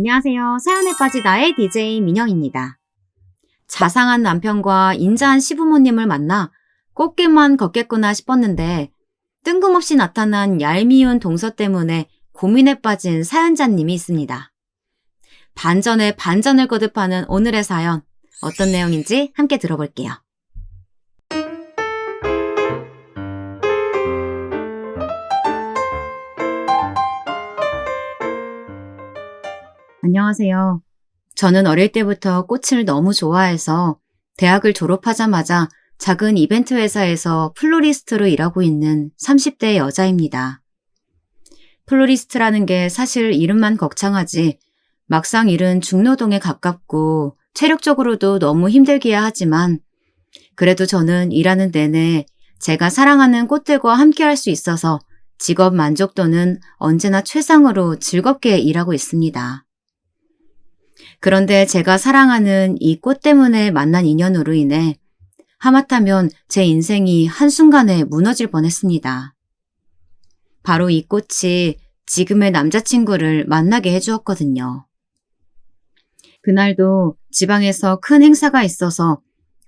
안녕하세요. 사연에 빠지다의 DJ 민영입니다. 자상한 남편과 인자한 시부모님을 만나 꽃길만 걷겠구나 싶었는데 뜬금없이 나타난 얄미운 동서 때문에 고민에 빠진 사연자님이 있습니다. 반전에 반전을 거듭하는 오늘의 사연, 어떤 내용인지 함께 들어볼게요. 안녕하세요. 저는 어릴 때부터 꽃을 너무 좋아해서 대학을 졸업하자마자 작은 이벤트 회사에서 플로리스트로 일하고 있는 30대 여자입니다. 플로리스트라는 게 사실 이름만 거창하지 막상 일은 중노동에 가깝고 체력적으로도 너무 힘들기야 하지만 그래도 저는 일하는 내내 제가 사랑하는 꽃들과 함께 할 수 있어서 직업 만족도는 언제나 최상으로 즐겁게 일하고 있습니다. 그런데 제가 사랑하는 이 꽃 때문에 만난 인연으로 인해 하마터면 제 인생이 한순간에 무너질 뻔했습니다. 바로 이 꽃이 지금의 남자친구를 만나게 해주었거든요. 그날도 지방에서 큰 행사가 있어서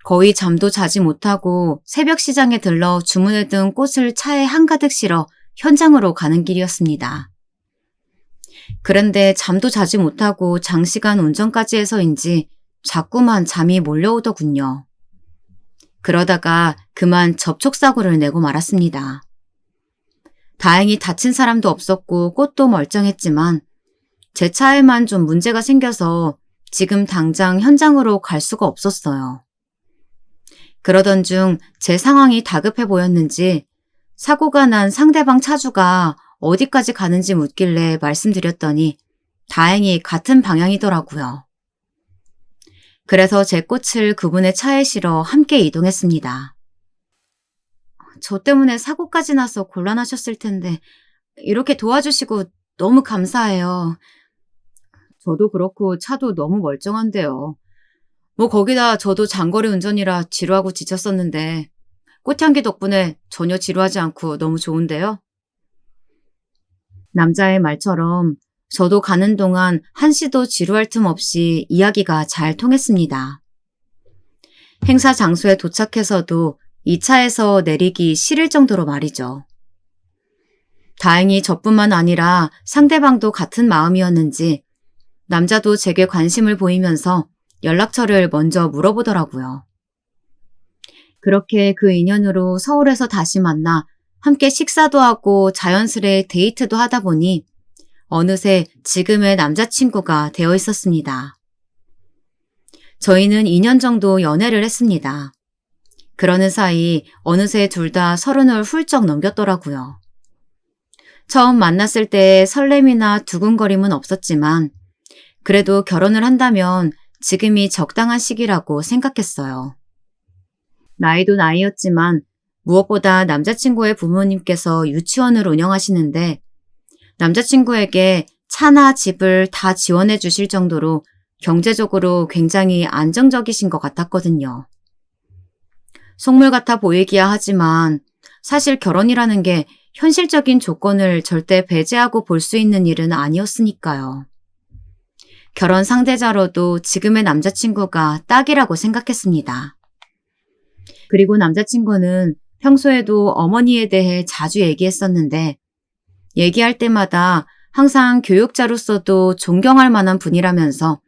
거의 잠도 자지 못하고 새벽 시장에 들러 주문해둔 꽃을 차에 한가득 실어 현장으로 가는 길이었습니다. 그런데 잠도 자지 못하고 장시간 운전까지 해서인지 자꾸만 잠이 몰려오더군요. 그러다가 그만 접촉사고를 내고 말았습니다. 다행히 다친 사람도 없었고 꽃도 멀쩡했지만 제 차에만 좀 문제가 생겨서 지금 당장 현장으로 갈 수가 없었어요. 그러던 중 제 상황이 다급해 보였는지 사고가 난 상대방 차주가 어디까지 가는지 묻길래 말씀드렸더니 다행히 같은 방향이더라고요. 그래서 제 꽃을 그분의 차에 실어 함께 이동했습니다. 저 때문에 사고까지 나서 곤란하셨을 텐데 이렇게 도와주시고 너무 감사해요. 저도 그렇고 차도 너무 멀쩡한데요. 거기다 저도 장거리 운전이라 지루하고 지쳤었는데 꽃향기 덕분에 전혀 지루하지 않고 너무 좋은데요. 남자의 말처럼 저도 가는 동안 한시도 지루할 틈 없이 이야기가 잘 통했습니다. 행사 장소에 도착해서도 이 차에서 내리기 싫을 정도로 말이죠. 다행히 저뿐만 아니라 상대방도 같은 마음이었는지 남자도 제게 관심을 보이면서 연락처를 먼저 물어보더라고요. 그렇게 그 인연으로 서울에서 다시 만나 함께 식사도 하고 자연스레 데이트도 하다 보니 어느새 지금의 남자친구가 되어 있었습니다. 저희는 2년 정도 연애를 했습니다. 그러는 사이 어느새 둘 다 30을 훌쩍 넘겼더라고요. 처음 만났을 때 설렘이나 두근거림은 없었지만 그래도 결혼을 한다면 지금이 적당한 시기라고 생각했어요. 나이도 나이였지만 무엇보다 남자친구의 부모님께서 유치원을 운영하시는데 남자친구에게 차나 집을 다 지원해 주실 정도로 경제적으로 굉장히 안정적이신 것 같았거든요. 속물 같아 보이기야 하지만 사실 결혼이라는 게 현실적인 조건을 절대 배제하고 볼 수 있는 일은 아니었으니까요. 결혼 상대자로도 지금의 남자친구가 딱이라고 생각했습니다. 그리고 남자친구는 평소에도 어머니에 대해 자주 얘기했었는데 얘기할 때마다 항상 교육자로서도 존경할 만한 분이라면서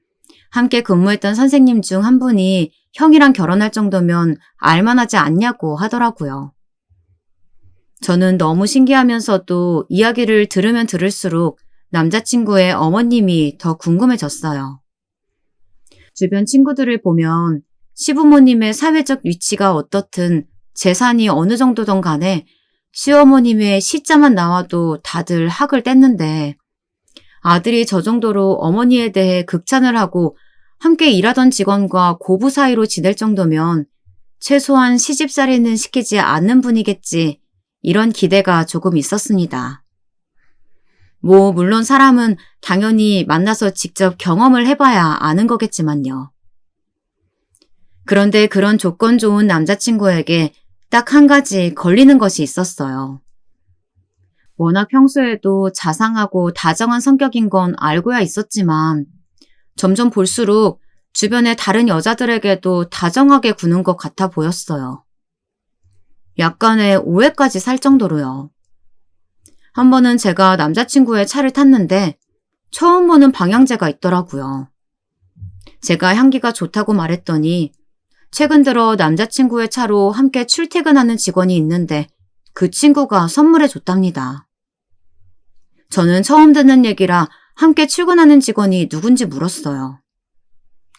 함께 근무했던 선생님 중 한 분이 형이랑 결혼할 정도면 알만하지 않냐고 하더라고요. 저는 너무 신기하면서도 이야기를 들으면 들을수록 남자친구의 어머님이 더 궁금해졌어요. 주변 친구들을 보면 시부모님의 사회적 위치가 어떻든 재산이 어느 정도든 간에 시어머님의 시자만 나와도 다들 학을 뗐는데 아들이 저 정도로 어머니에 대해 극찬을 하고 함께 일하던 직원과 고부 사이로 지낼 정도면 최소한 시집살이는 시키지 않는 분이겠지 이런 기대가 조금 있었습니다. 물론 사람은 당연히 만나서 직접 경험을 해봐야 아는 거겠지만요. 그런데 그런 조건 좋은 남자친구에게 딱 한 가지 걸리는 것이 있었어요. 워낙 평소에도 자상하고 다정한 성격인 건 알고야 있었지만 점점 볼수록 주변의 다른 여자들에게도 다정하게 구는 것 같아 보였어요. 약간의 오해까지 살 정도로요. 한 번은 제가 남자친구의 차를 탔는데 처음 보는 방향제가 있더라고요. 제가 향기가 좋다고 말했더니 최근 들어 남자친구의 차로 함께 출퇴근하는 직원이 있는데 그 친구가 선물해 줬답니다. 저는 처음 듣는 얘기라 함께 출근하는 직원이 누군지 물었어요.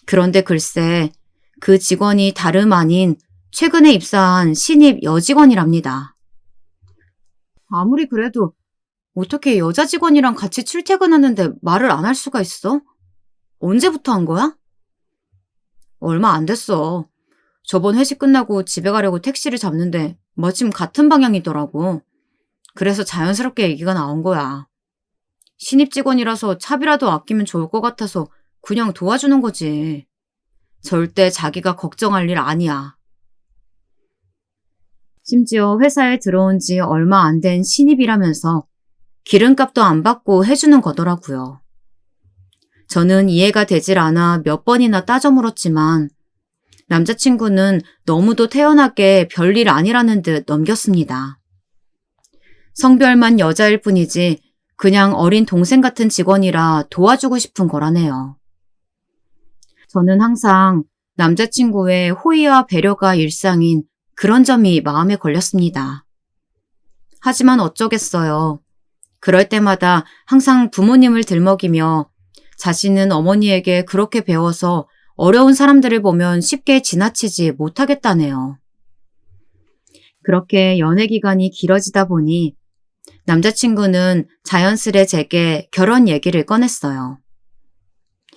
그런데 글쎄 그 직원이 다름 아닌 최근에 입사한 신입 여직원이랍니다. 아무리 그래도 어떻게 여자 직원이랑 같이 출퇴근하는데 말을 안 할 수가 있어? 언제부터 한 거야? 얼마 안 됐어. 저번 회식 끝나고 집에 가려고 택시를 잡는데 마침 같은 방향이더라고. 그래서 자연스럽게 얘기가 나온 거야. 신입 직원이라서 차비라도 아끼면 좋을 것 같아서 그냥 도와주는 거지. 절대 자기가 걱정할 일 아니야. 심지어 회사에 들어온 지 얼마 안 된 신입이라면서 기름값도 안 받고 해주는 거더라고요. 저는 이해가 되질 않아 몇 번이나 따져 물었지만 남자친구는 너무도 태연하게 별일 아니라는 듯 넘겼습니다. 성별만 여자일 뿐이지 그냥 어린 동생 같은 직원이라 도와주고 싶은 거라네요. 저는 항상 남자친구의 호의와 배려가 일상인 그런 점이 마음에 걸렸습니다. 하지만 어쩌겠어요. 그럴 때마다 항상 부모님을 들먹이며 자신은 어머니에게 그렇게 배워서 어려운 사람들을 보면 쉽게 지나치지 못하겠다네요. 그렇게 연애 기간이 길어지다 보니 남자친구는 자연스레 제게 결혼 얘기를 꺼냈어요.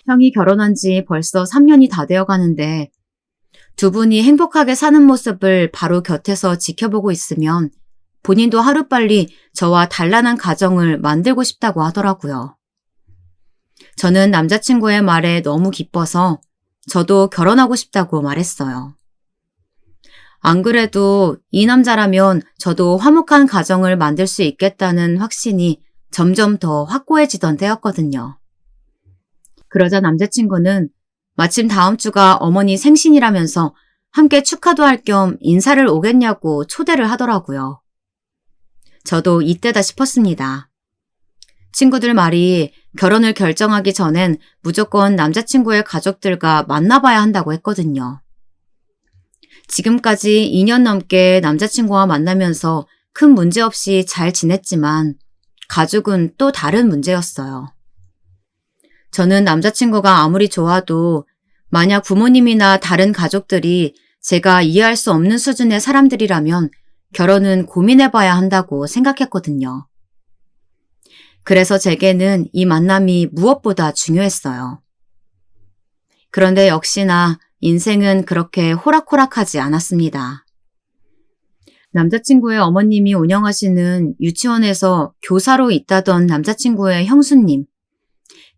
형이 결혼한 지 벌써 3년이 다 되어 가는데 두 분이 행복하게 사는 모습을 바로 곁에서 지켜보고 있으면 본인도 하루빨리 저와 단란한 가정을 만들고 싶다고 하더라고요. 저는 남자친구의 말에 너무 기뻐서 저도 결혼하고 싶다고 말했어요. 안 그래도 이 남자라면 저도 화목한 가정을 만들 수 있겠다는 확신이 점점 더 확고해지던 때였거든요. 그러자 남자친구는 마침 다음 주가 어머니 생신이라면서 함께 축하도 할 겸 인사를 오겠냐고 초대를 하더라고요. 저도 이때다 싶었습니다. 친구들 말이 결혼을 결정하기 전엔 무조건 남자친구의 가족들과 만나봐야 한다고 했거든요. 지금까지 2년 넘게 남자친구와 만나면서 큰 문제 없이 잘 지냈지만 가족은 또 다른 문제였어요. 저는 남자친구가 아무리 좋아도 만약 부모님이나 다른 가족들이 제가 이해할 수 없는 수준의 사람들이라면 결혼은 고민해봐야 한다고 생각했거든요. 그래서 제게는 이 만남이 무엇보다 중요했어요. 그런데 역시나 인생은 그렇게 호락호락하지 않았습니다. 남자친구의 어머님이 운영하시는 유치원에서 교사로 있다던 남자친구의 형수님.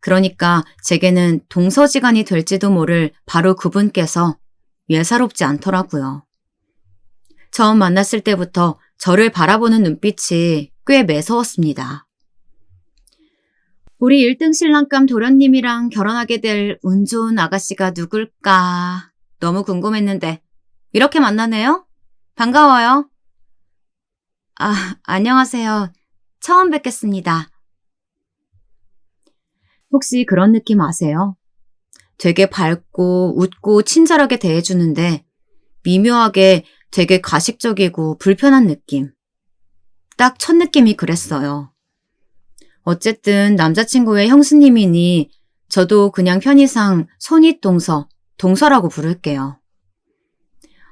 그러니까 제게는 동서지간이 될지도 모를 바로 그분께서 예사롭지 않더라고요. 처음 만났을 때부터 저를 바라보는 눈빛이 꽤 매서웠습니다. 우리 1등 신랑감 도련님이랑 결혼하게 될 운 좋은 아가씨가 누굴까 너무 궁금했는데 이렇게 만나네요? 반가워요. 안녕하세요. 처음 뵙겠습니다. 혹시 그런 느낌 아세요? 되게 밝고 웃고 친절하게 대해주는데 미묘하게 되게 가식적이고 불편한 느낌. 딱 첫 느낌이 그랬어요. 어쨌든 남자친구의 형수님이니 저도 그냥 편의상 손윗동서, 동서라고 부를게요.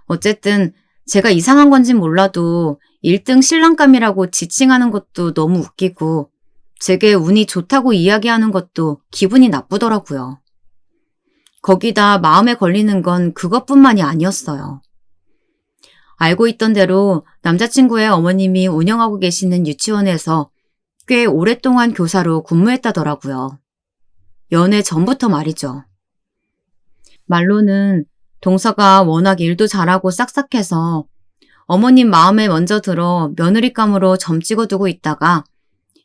어쨌든 제가 이상한 건진 몰라도 1등 신랑감이라고 지칭하는 것도 너무 웃기고 제게 운이 좋다고 이야기하는 것도 기분이 나쁘더라고요. 거기다 마음에 걸리는 건 그것뿐만이 아니었어요. 알고 있던 대로 남자친구의 어머님이 운영하고 계시는 유치원에서 꽤 오랫동안 교사로 근무했다더라고요. 연애 전부터 말이죠. 말로는 동서가 워낙 일도 잘하고 싹싹해서 어머님 마음에 먼저 들어 며느리감으로 점 찍어두고 있다가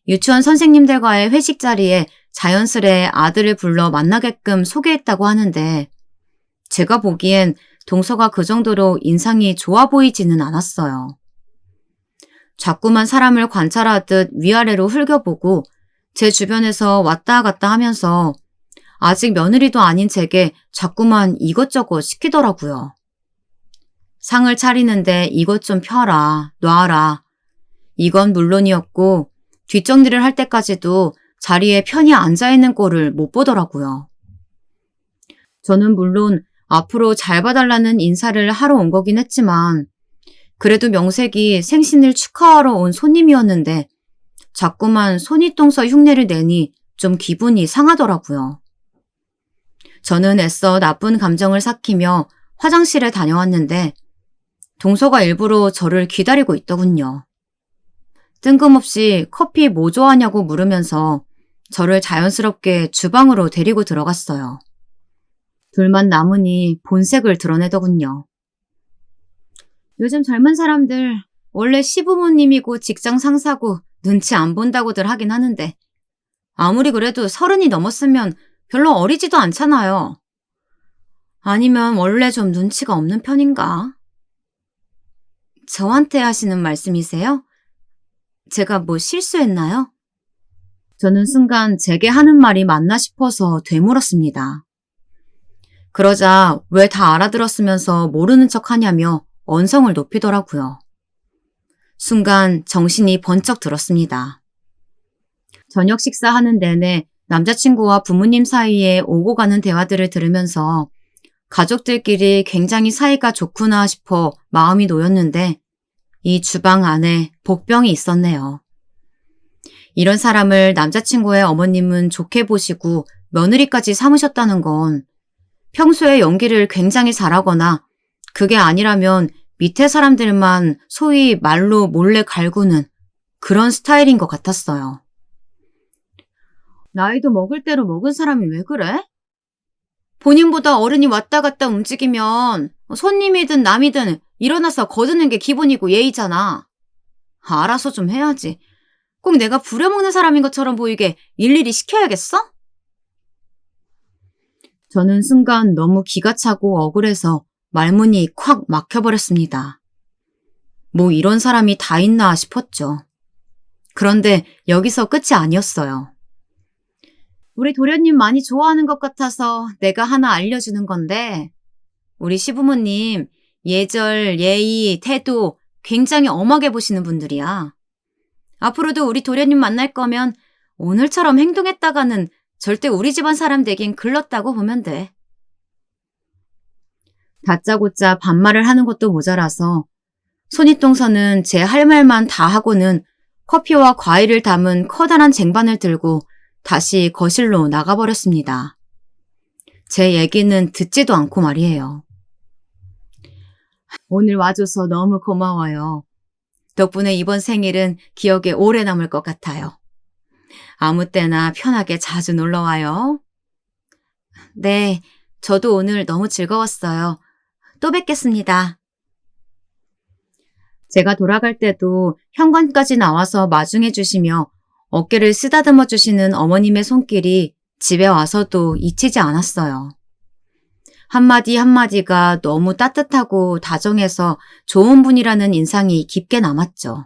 유치원 선생님들과의 회식 자리에 자연스레 아들을 불러 만나게끔 소개했다고 하는데 제가 보기엔 동서가 그 정도로 인상이 좋아 보이지는 않았어요. 자꾸만 사람을 관찰하듯 위아래로 흘겨보고 제 주변에서 왔다 갔다 하면서 아직 며느리도 아닌 제게 자꾸만 이것저것 시키더라고요. 상을 차리는데 이것 좀 펴라, 놔라. 이건 물론이었고 뒷정리를 할 때까지도 자리에 편히 앉아있는 꼴을 못 보더라고요. 저는 물론 앞으로 잘 봐달라는 인사를 하러 온 거긴 했지만 그래도 명색이 생신을 축하하러 온 손님이었는데 자꾸만 손윗동서 흉내를 내니 좀 기분이 상하더라고요. 저는 애써 나쁜 감정을 삭히며 화장실에 다녀왔는데 동서가 일부러 저를 기다리고 있더군요. 뜬금없이 커피 뭐 좋아하냐고 물으면서 저를 자연스럽게 주방으로 데리고 들어갔어요. 둘만 남으니 본색을 드러내더군요. 요즘 젊은 사람들 원래 시부모님이고 직장 상사고 눈치 안 본다고들 하긴 하는데 아무리 그래도 30이 넘었으면 별로 어리지도 않잖아요. 아니면 원래 좀 눈치가 없는 편인가? 저한테 하시는 말씀이세요? 제가 뭐 실수했나요? 저는 순간 제게 하는 말이 맞나 싶어서 되물었습니다. 그러자 왜 다 알아들었으면서 모르는 척 하냐며 언성을 높이더라고요. 순간 정신이 번쩍 들었습니다. 저녁 식사하는 내내 남자친구와 부모님 사이에 오고 가는 대화들을 들으면서 가족들끼리 굉장히 사이가 좋구나 싶어 마음이 놓였는데 이 주방 안에 복병이 있었네요. 이런 사람을 남자친구의 어머님은 좋게 보시고 며느리까지 삼으셨다는 건 평소에 연기를 굉장히 잘하거나 그게 아니라면 밑에 사람들만 소위 말로 몰래 갈구는 그런 스타일인 것 같았어요. 나이도 먹을 대로 먹은 사람이 왜 그래? 본인보다 어른이 왔다 갔다 움직이면 손님이든 남이든 일어나서 거드는 게 기본이고 예의잖아. 알아서 좀 해야지. 꼭 내가 부려먹는 사람인 것처럼 보이게 일일이 시켜야겠어? 저는 순간 너무 기가 차고 억울해서 말문이 콱 막혀버렸습니다. 뭐 이런 사람이 다 있나 싶었죠. 그런데 여기서 끝이 아니었어요. 우리 도련님 많이 좋아하는 것 같아서 내가 하나 알려주는 건데 우리 시부모님 예절, 예의, 태도 굉장히 엄하게 보시는 분들이야. 앞으로도 우리 도련님 만날 거면 오늘처럼 행동했다가는 절대 우리 집안 사람 되긴 글렀다고 보면 돼. 다짜고짜 반말을 하는 것도 모자라서 손윗동서는 제 할 말만 다 하고는 커피와 과일을 담은 커다란 쟁반을 들고 다시 거실로 나가버렸습니다. 제 얘기는 듣지도 않고 말이에요. 오늘 와줘서 너무 고마워요. 덕분에 이번 생일은 기억에 오래 남을 것 같아요. 아무 때나 편하게 자주 놀러와요. 네, 저도 오늘 너무 즐거웠어요. 또 뵙겠습니다. 제가 돌아갈 때도 현관까지 나와서 마중해 주시며 어깨를 쓰다듬어 주시는 어머님의 손길이 집에 와서도 잊히지 않았어요. 한마디 한마디가 너무 따뜻하고 다정해서 좋은 분이라는 인상이 깊게 남았죠.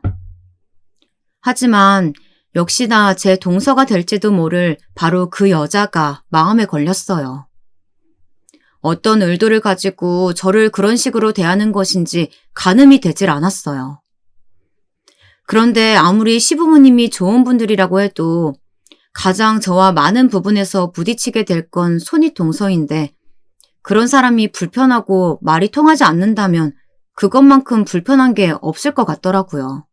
하지만 역시나 제 동서가 될지도 모를 바로 그 여자가 마음에 걸렸어요. 어떤 의도를 가지고 저를 그런 식으로 대하는 것인지 가늠이 되질 않았어요. 그런데 아무리 시부모님이 좋은 분들이라고 해도 가장 저와 많은 부분에서 부딪히게 될 건 손윗동서인데 그런 사람이 불편하고 말이 통하지 않는다면 그것만큼 불편한 게 없을 것 같더라고요.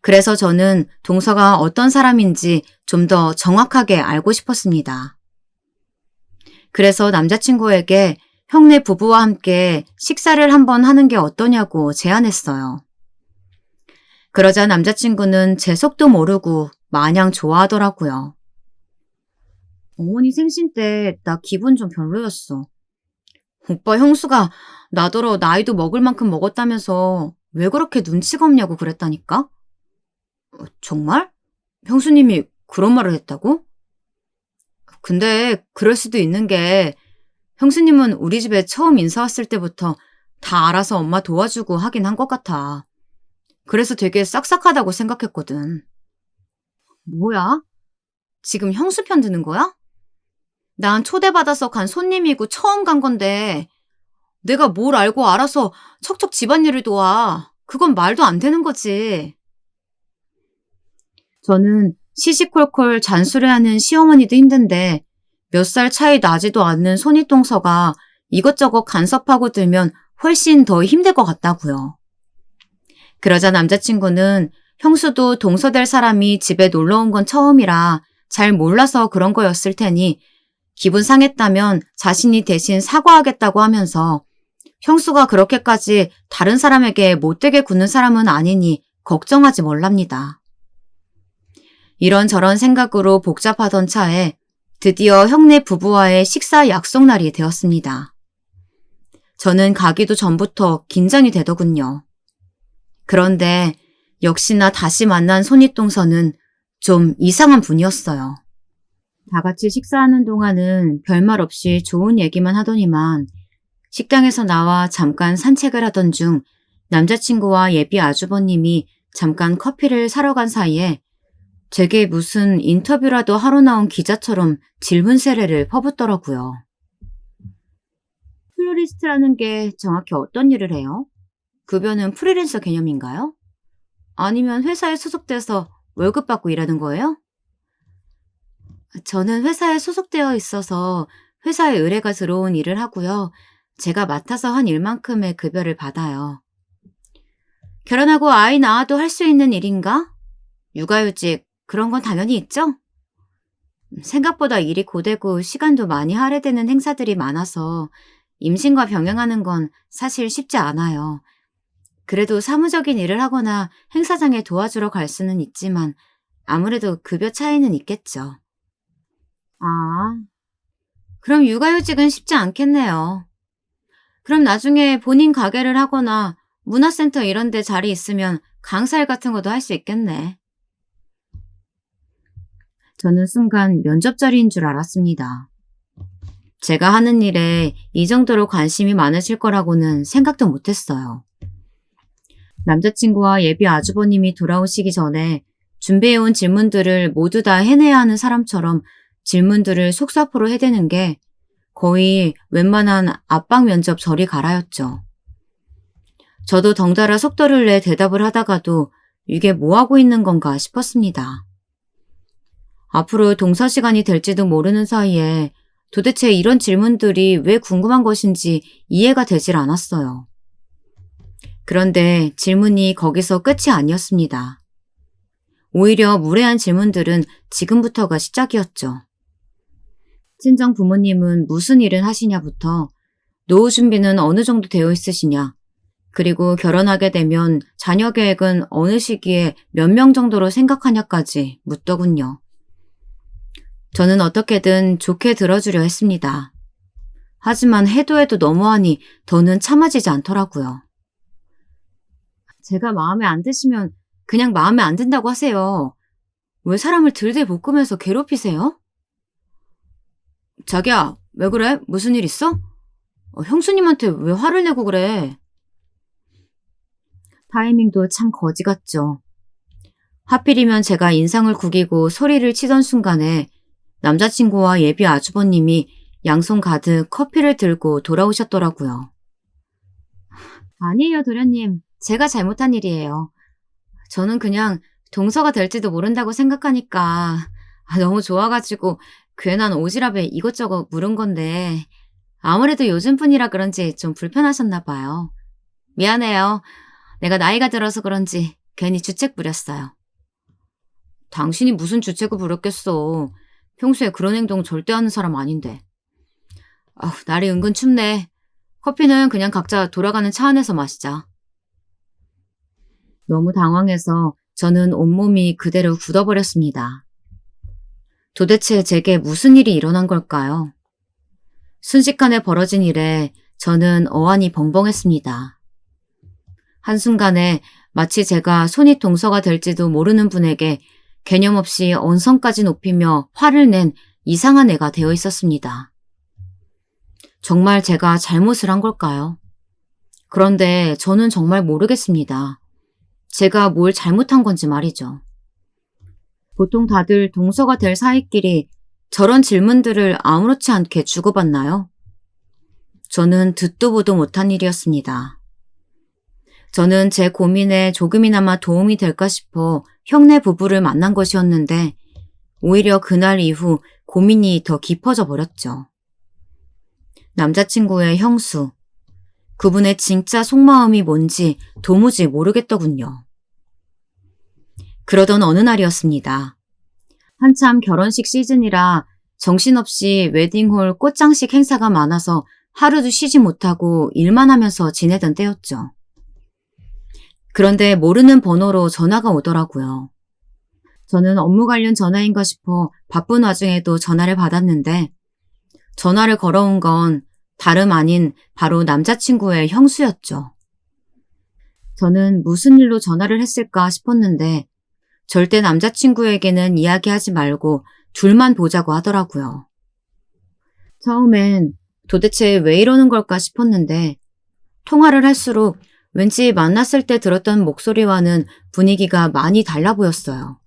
그래서 저는 동서가 어떤 사람인지 좀 더 정확하게 알고 싶었습니다. 그래서 남자친구에게 형네 부부와 함께 식사를 한번 하는 게 어떠냐고 제안했어요. 그러자 남자친구는 제 속도 모르고 마냥 좋아하더라고요. 어머니 생신 때 나 기분 좀 별로였어. 오빠 형수가 나더러 나이도 먹을 만큼 먹었다면서 왜 그렇게 눈치가 없냐고 그랬다니까? 정말? 형수님이 그런 말을 했다고? 근데 그럴 수도 있는 게 형수님은 우리 집에 처음 인사 왔을 때부터 다 알아서 엄마 도와주고 하긴 한 것 같아. 그래서 되게 싹싹하다고 생각했거든. 뭐야? 지금 형수 편 드는 거야? 난 초대받아서 간 손님이고 처음 간 건데 내가 뭘 알고 알아서 척척 집안일을 도와. 그건 말도 안 되는 거지. 저는 시시콜콜 잔소리하는 시어머니도 힘든데 몇 살 차이 나지도 않는 손윗동서가 이것저것 간섭하고 들면 훨씬 더 힘들 것 같다고요. 그러자 남자친구는 형수도 동서될 사람이 집에 놀러 온 건 처음이라 잘 몰라서 그런 거였을 테니 기분 상했다면 자신이 대신 사과하겠다고 하면서 형수가 그렇게까지 다른 사람에게 못되게 굴는 사람은 아니니 걱정하지 말랍니다. 이런저런 생각으로 복잡하던 차에 드디어 형네 부부와의 식사 약속 날이 되었습니다. 저는 가기도 전부터 긴장이 되더군요. 그런데 역시나 다시 만난 손윗동서는 좀 이상한 분이었어요. 다 같이 식사하는 동안은 별말 없이 좋은 얘기만 하더니만 식당에서 나와 잠깐 산책을 하던 중 남자친구와 예비 아주버님이 잠깐 커피를 사러 간 사이에 제게 무슨 인터뷰라도 하러 나온 기자처럼 질문 세례를 퍼붓더라고요. 플로리스트라는 게 정확히 어떤 일을 해요? 급여는 프리랜서 개념인가요? 아니면 회사에 소속돼서 월급 받고 일하는 거예요? 저는 회사에 소속되어 있어서 회사에 의뢰가 들어온 일을 하고요. 제가 맡아서 한 일만큼의 급여를 받아요. 결혼하고 아이 낳아도 할 수 있는 일인가? 육아휴직 그런 건 당연히 있죠? 생각보다 일이 고되고 시간도 많이 할애되는 행사들이 많아서 임신과 병행하는 건 사실 쉽지 않아요. 그래도 사무적인 일을 하거나 행사장에 도와주러 갈 수는 있지만 아무래도 급여 차이는 있겠죠. 아, 그럼 육아휴직은 쉽지 않겠네요. 그럼 나중에 본인 가게를 하거나 문화센터 이런 데 자리 있으면 강사일 같은 것도 할 수 있겠네. 저는 순간 면접 자리인 줄 알았습니다. 제가 하는 일에 이 정도로 관심이 많으실 거라고는 생각도 못했어요. 남자친구와 예비 아주버님이 돌아오시기 전에 준비해온 질문들을 모두 다 해내야 하는 사람처럼 질문들을 속사포로 해대는 게 거의 웬만한 압박 면접 저리 가라였죠. 저도 덩달아 속도를 내 대답을 하다가도 이게 뭐하고 있는 건가 싶었습니다. 앞으로 동서 시간이 될지도 모르는 사이에 도대체 이런 질문들이 왜 궁금한 것인지 이해가 되질 않았어요. 그런데 질문이 거기서 끝이 아니었습니다. 오히려 무례한 질문들은 지금부터가 시작이었죠. 친정 부모님은 무슨 일을 하시냐부터 노후 준비는 어느 정도 되어 있으시냐, 그리고 결혼하게 되면 자녀 계획은 어느 시기에 몇 명 정도로 생각하냐까지 묻더군요. 저는 어떻게든 좋게 들어주려 했습니다. 하지만 해도 해도 너무하니 더는 참아지지 않더라고요. 제가 마음에 안 드시면 그냥 마음에 안 든다고 하세요. 왜 사람을 들들 볶으면서 괴롭히세요? 자기야, 왜 그래? 무슨 일 있어? 형수님한테 왜 화를 내고 그래? 타이밍도 참 거지 같죠. 하필이면 제가 인상을 구기고 소리를 치던 순간에 남자친구와 예비 아주버님이 양손 가득 커피를 들고 돌아오셨더라고요. 아니에요, 도련님. 제가 잘못한 일이에요. 저는 그냥 동서가 될지도 모른다고 생각하니까 너무 좋아가지고 괜한 오지랖에 이것저것 물은 건데 아무래도 요즘 분이라 그런지 좀 불편하셨나 봐요. 미안해요. 내가 나이가 들어서 그런지 괜히 주책 부렸어요. 당신이 무슨 주책을 부렸겠어. 평소에 그런 행동 절대 하는 사람 아닌데. 날이 은근 춥네. 커피는 그냥 각자 돌아가는 차 안에서 마시자. 너무 당황해서 저는 온몸이 그대로 굳어버렸습니다. 도대체 제게 무슨 일이 일어난 걸까요? 순식간에 벌어진 일에 저는 어안이 벙벙했습니다. 한순간에 마치 제가 손윗동서가 될지도 모르는 분에게 개념 없이 언성까지 높이며 화를 낸 이상한 애가 되어 있었습니다. 정말 제가 잘못을 한 걸까요? 그런데 저는 정말 모르겠습니다. 제가 뭘 잘못한 건지 말이죠. 보통 다들 동서가 될 사이끼리 저런 질문들을 아무렇지 않게 주고받나요? 저는 듣도 보도 못한 일이었습니다. 저는 제 고민에 조금이나마 도움이 될까 싶어 형네 부부를 만난 것이었는데 오히려 그날 이후 고민이 더 깊어져 버렸죠. 남자친구의 형수, 그분의 진짜 속마음이 뭔지 도무지 모르겠더군요. 그러던 어느 날이었습니다. 한참 결혼식 시즌이라 정신없이 웨딩홀 꽃장식 행사가 많아서 하루도 쉬지 못하고 일만 하면서 지내던 때였죠. 그런데 모르는 번호로 전화가 오더라고요. 저는 업무 관련 전화인가 싶어 바쁜 와중에도 전화를 받았는데 전화를 걸어온 건 다름 아닌 바로 남자친구의 형수였죠. 저는 무슨 일로 전화를 했을까 싶었는데 절대 남자친구에게는 이야기하지 말고 둘만 보자고 하더라고요. 처음엔 도대체 왜 이러는 걸까 싶었는데 통화를 할수록 왠지 만났을 때 들었던 목소리와는 분위기가 많이 달라 보였어요.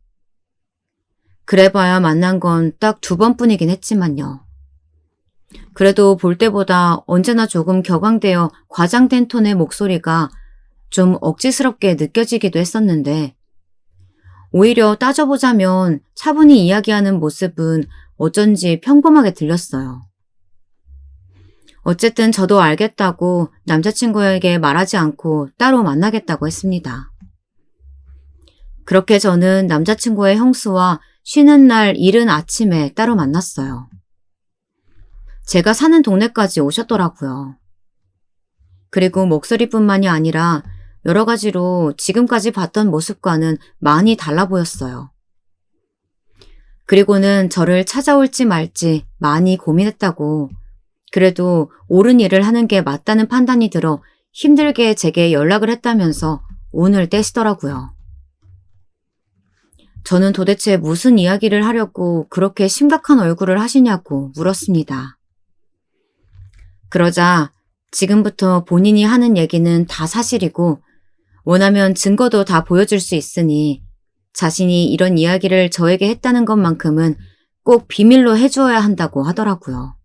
그래봐야 만난 건 딱 2번뿐이긴 했지만요. 그래도 볼 때보다 언제나 조금 격앙되어 과장된 톤의 목소리가 좀 억지스럽게 느껴지기도 했었는데 오히려 따져보자면 차분히 이야기하는 모습은 어쩐지 평범하게 들렸어요. 어쨌든 저도 알겠다고 남자친구에게 말하지 않고 따로 만나겠다고 했습니다. 그렇게 저는 남자친구의 형수와 쉬는 날 이른 아침에 따로 만났어요. 제가 사는 동네까지 오셨더라고요. 그리고 목소리뿐만이 아니라 여러 가지로 지금까지 봤던 모습과는 많이 달라 보였어요. 그리고는 저를 찾아올지 말지 많이 고민했다고 그래도 옳은 일을 하는 게 맞다는 판단이 들어 힘들게 제게 연락을 했다면서 운을 떼시더라고요. 저는 도대체 무슨 이야기를 하려고 그렇게 심각한 얼굴을 하시냐고 물었습니다. 그러자 지금부터 본인이 하는 얘기는 다 사실이고 원하면 증거도 다 보여줄 수 있으니 자신이 이런 이야기를 저에게 했다는 것만큼은 꼭 비밀로 해주어야 한다고 하더라고요.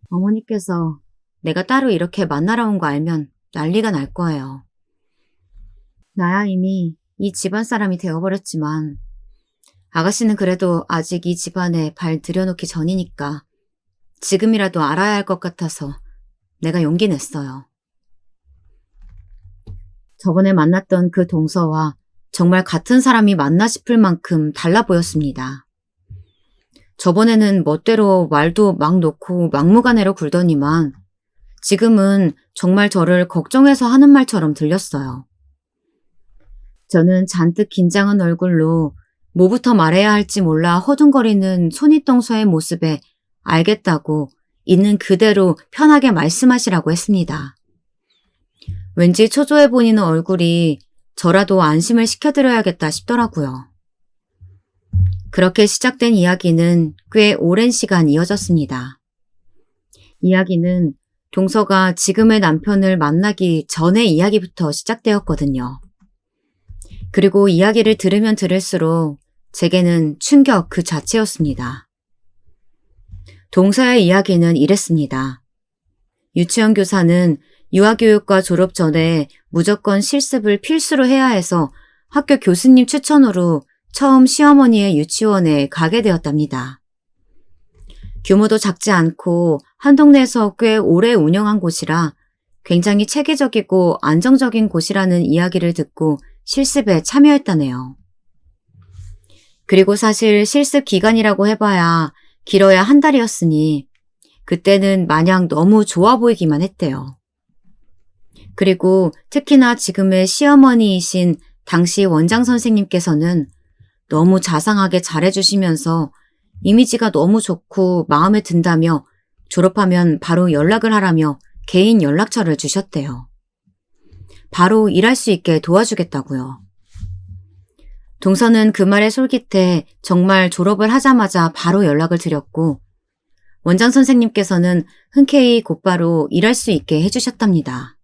어머니께서 내가 따로 이렇게 만나러 온 거 알면 난리가 날 거예요. 나야 이미 이 집안 사람이 되어버렸지만 아가씨는 그래도 아직 이 집안에 발 들여놓기 전이니까 지금이라도 알아야 할 것 같아서 내가 용기 냈어요. 저번에 만났던 그 동서와 정말 같은 사람이 맞나 싶을 만큼 달라 보였습니다. 저번에는 멋대로 말도 막 놓고 막무가내로 굴더니만 지금은 정말 저를 걱정해서 하는 말처럼 들렸어요. 저는 잔뜩 긴장한 얼굴로 뭐부터 말해야 할지 몰라 허둥거리는 손윗동서의 모습에 알겠다고 있는 그대로 편하게 말씀하시라고 했습니다. 왠지 초조해 보이는 얼굴이 저라도 안심을 시켜드려야겠다 싶더라고요. 그렇게 시작된 이야기는 꽤 오랜 시간 이어졌습니다. 이야기는 동서가 지금의 남편을 만나기 전의 이야기부터 시작되었거든요. 그리고 이야기를 들으면 들을수록 제게는 충격 그 자체였습니다. 동서의 이야기는 이랬습니다. 유치원 교사는 유아교육과 졸업 전에 무조건 실습을 필수로 해야 해서 학교 교수님 추천으로 처음 시어머니의 유치원에 가게 되었답니다. 규모도 작지 않고 한 동네에서 꽤 오래 운영한 곳이라 굉장히 체계적이고 안정적인 곳이라는 이야기를 듣고 실습에 참여했다네요. 그리고 사실 실습 기간이라고 해봐야 길어야 한 달이었으니 그때는 마냥 너무 좋아 보이기만 했대요. 그리고 특히나 지금의 시어머니이신 당시 원장 선생님께서는 너무 자상하게 잘해주시면서 이미지가 너무 좋고 마음에 든다며 졸업하면 바로 연락을 하라며 개인 연락처를 주셨대요. 바로 일할 수 있게 도와주겠다고요. 동서는 그 말에 솔깃해 정말 졸업을 하자마자 바로 연락을 드렸고 원장 선생님께서는 흔쾌히 곧바로 일할 수 있게 해주셨답니다.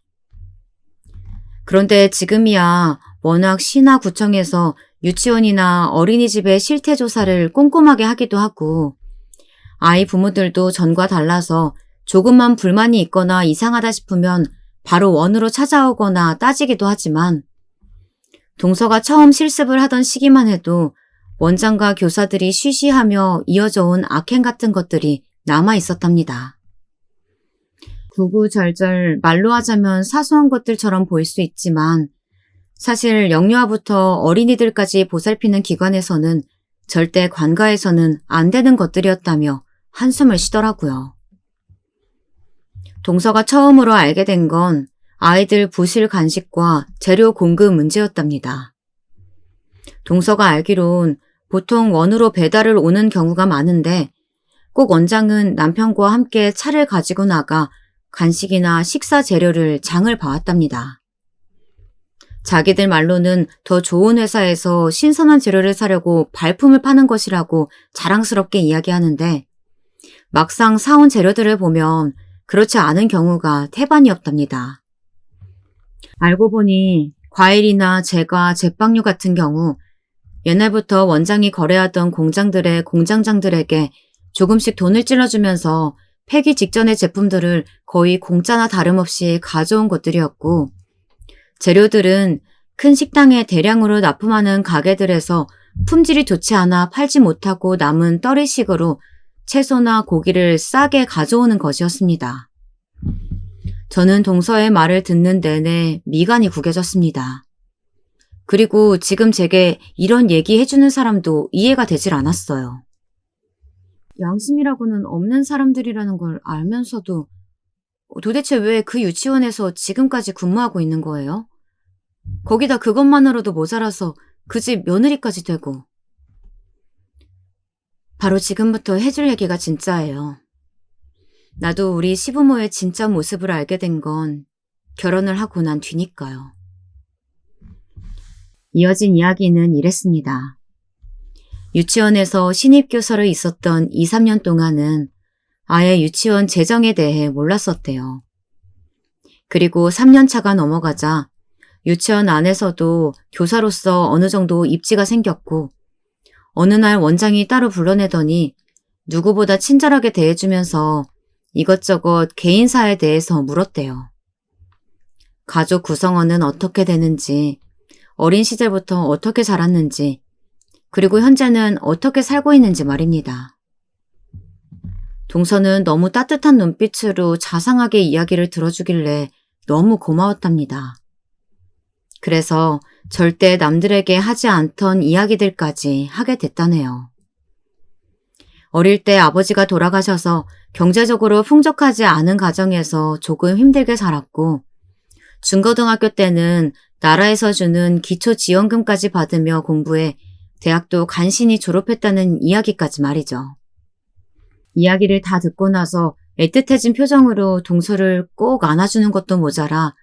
그런데 지금이야 워낙 시나 구청에서 유치원이나 어린이집의 실태 조사를 꼼꼼하게 하기도 하고 아이 부모들도 전과 달라서 조금만 불만이 있거나 이상하다 싶으면 바로 원으로 찾아오거나 따지기도 하지만 동서가 처음 실습을 하던 시기만 해도 원장과 교사들이 쉬쉬하며 이어져 온 악행 같은 것들이 남아 있었답니다. 구구절절 말로 하자면 사소한 것들처럼 보일 수 있지만 사실 영유아부터 어린이들까지 보살피는 기관에서는 절대 관가에서는 안 되는 것들이었다며 한숨을 쉬더라고요. 동서가 처음으로 알게 된 건 아이들 부실 간식과 재료 공급 문제였답니다. 동서가 알기론 보통 원으로 배달을 오는 경우가 많은데 꼭 원장은 남편과 함께 차를 가지고 나가 간식이나 식사 재료를 장을 봐왔답니다. 자기들 말로는 더 좋은 회사에서 신선한 재료를 사려고 발품을 파는 것이라고 자랑스럽게 이야기하는데 막상 사온 재료들을 보면 그렇지 않은 경우가 태반이었답니다. 알고 보니 과일이나 제과, 제빵류 같은 경우 옛날부터 원장이 거래하던 공장들의 공장장들에게 조금씩 돈을 찔러주면서 폐기 직전의 제품들을 거의 공짜나 다름없이 가져온 것들이었고 재료들은 큰 식당에 대량으로 납품하는 가게들에서 품질이 좋지 않아 팔지 못하고 남은 떨이식으로 채소나 고기를 싸게 가져오는 것이었습니다. 저는 동서의 말을 듣는 내내 미간이 구겨졌습니다. 그리고 지금 제게 이런 얘기해주는 사람도 이해가 되질 않았어요. 양심이라고는 없는 사람들이라는 걸 알면서도 도대체 왜 그 유치원에서 지금까지 근무하고 있는 거예요? 거기다 그것만으로도 모자라서 그 집 며느리까지 되고. 바로 지금부터 해줄 얘기가 진짜예요. 나도 우리 시부모의 진짜 모습을 알게 된 건 결혼을 하고 난 뒤니까요. 이어진 이야기는 이랬습니다. 유치원에서 신입교사로 있었던 2, 3년 동안은 아예 유치원 재정에 대해 몰랐었대요. 그리고 3년 차가 넘어가자 유치원 안에서도 교사로서 어느 정도 입지가 생겼고 어느 날 원장이 따로 불러내더니 누구보다 친절하게 대해주면서 이것저것 개인사에 대해서 물었대요. 가족 구성원은 어떻게 되는지, 어린 시절부터 어떻게 자랐는지, 그리고 현재는 어떻게 살고 있는지 말입니다. 동서는 너무 따뜻한 눈빛으로 자상하게 이야기를 들어주길래 너무 고마웠답니다. 그래서 절대 남들에게 하지 않던 이야기들까지 하게 됐다네요. 어릴 때 아버지가 돌아가셔서 경제적으로 풍족하지 않은 가정에서 조금 힘들게 살았고 중고등학교 때는 나라에서 주는 기초지원금까지 받으며 공부해 대학도 간신히 졸업했다는 이야기까지 말이죠. 이야기를 다 듣고 나서 애틋해진 표정으로 동서를 꼭 안아주는 것도 모자라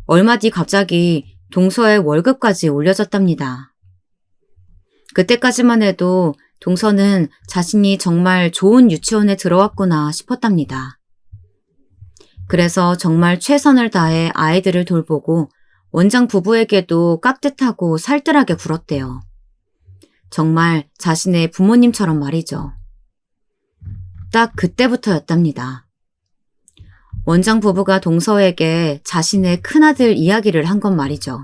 얼마 뒤 갑자기 동서의 월급까지 올려졌답니다. 그때까지만 해도 동서는 자신이 정말 좋은 유치원에 들어왔구나 싶었답니다. 그래서 정말 최선을 다해 아이들을 돌보고 원장 부부에게도 깍듯하고 살뜰하게 굴었대요. 정말 자신의 부모님처럼 말이죠. 딱 그때부터였답니다. 원장 부부가 동서에게 자신의 큰아들 이야기를 한 건 말이죠.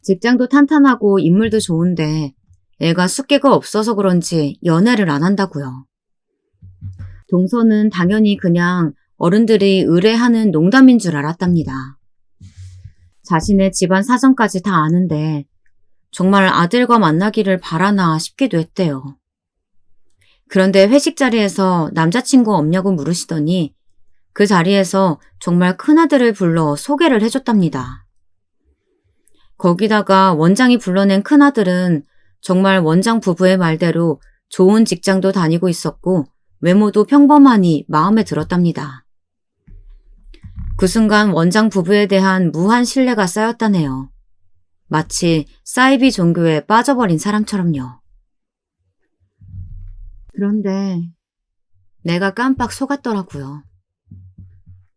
직장도 탄탄하고 인물도 좋은데 애가 숫기가 없어서 그런지 연애를 안 한다고요. 동서는 당연히 그냥 어른들이 의뢰하는 농담인 줄 알았답니다. 자신의 집안 사정까지 다 아는데 정말 아들과 만나기를 바라나 싶기도 했대요. 그런데 회식 자리에서 남자친구 없냐고 물으시더니 그 자리에서 정말 큰아들을 불러 소개를 해줬답니다. 거기다가 원장이 불러낸 큰아들은 정말 원장 부부의 말대로 좋은 직장도 다니고 있었고 외모도 평범하니 마음에 들었답니다. 그 순간 원장 부부에 대한 무한 신뢰가 쌓였다네요. 마치 사이비 종교에 빠져버린 사람처럼요. 그런데 내가 깜빡 속았더라고요.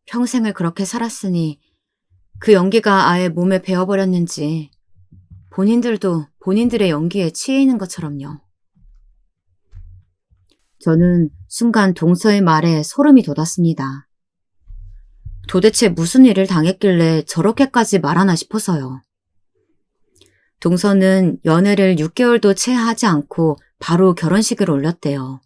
평생을 그렇게 살았으니 그 연기가 아예 몸에 배어버렸는지 본인들도 본인들의 연기에 취해 있는 것처럼요. 저는 순간 동서의 말에 소름이 돋았습니다. 도대체 무슨 일을 당했길래 저렇게까지 말하나 싶어서요. 동서는 연애를 6개월도 채 하지 않고 바로 결혼식을 올렸대요.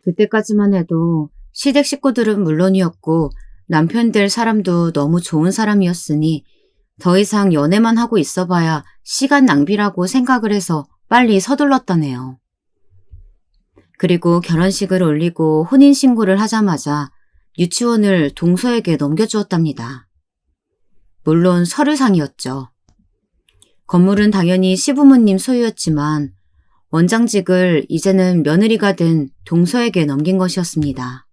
그때까지만 해도 시댁 식구들은 물론이었고 남편 될 사람도 너무 좋은 사람이었으니 더 이상 연애만 하고 있어봐야 시간 낭비라고 생각을 해서 빨리 서둘렀다네요. 그리고 결혼식을 올리고 혼인신고를 하자마자 유치원을 동서에게 넘겨주었답니다. 물론 서류상이었죠. 건물은 당연히 시부모님 소유였지만 원장직을 이제는 며느리가 된 동서에게 넘긴 것이었습니다.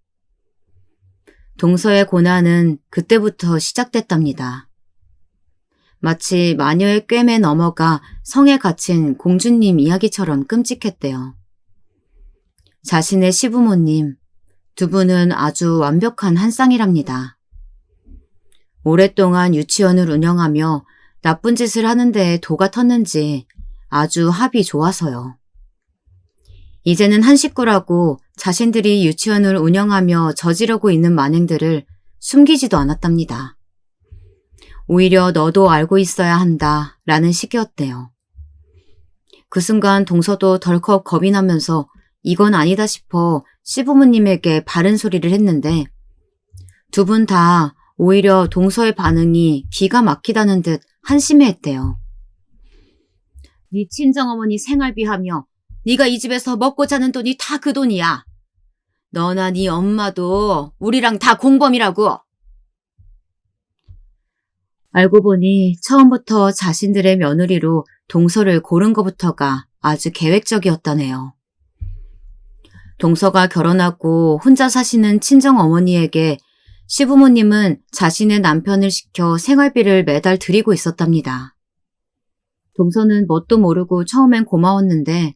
동서의 고난은 그때부터 시작됐답니다. 마치 마녀의 꿰매 넘어가 성에 갇힌 공주님 이야기처럼 끔찍했대요. 자신의 시부모님, 두 분은 아주 완벽한 한 쌍이랍니다. 오랫동안 유치원을 운영하며 나쁜 짓을 하는 데에 도가 텄는지 아주 합이 좋아서요. 이제는 한 식구라고 자신들이 유치원을 운영하며 저지르고 있는 만행들을 숨기지도 않았답니다. 오히려 너도 알고 있어야 한다 라는 식이었대요. 그 순간 동서도 덜컥 겁이 나면서 이건 아니다 싶어 시부모님에게 바른 소리를 했는데 두 분 다 오히려 동서의 반응이 기가 막히다는 듯 한심해했대요. 네 친정어머니 생활비하며 네가 이 집에서 먹고 자는 돈이 다 그 돈이야. 너나 네 엄마도 우리랑 다 공범이라고. 알고 보니 처음부터 자신들의 며느리로 동서를 고른 것부터가 아주 계획적이었다네요. 동서가 결혼하고 혼자 사시는 친정어머니에게 시부모님은 자신의 남편을 시켜 생활비를 매달 드리고 있었답니다. 동서는 뭣도 모르고 처음엔 고마웠는데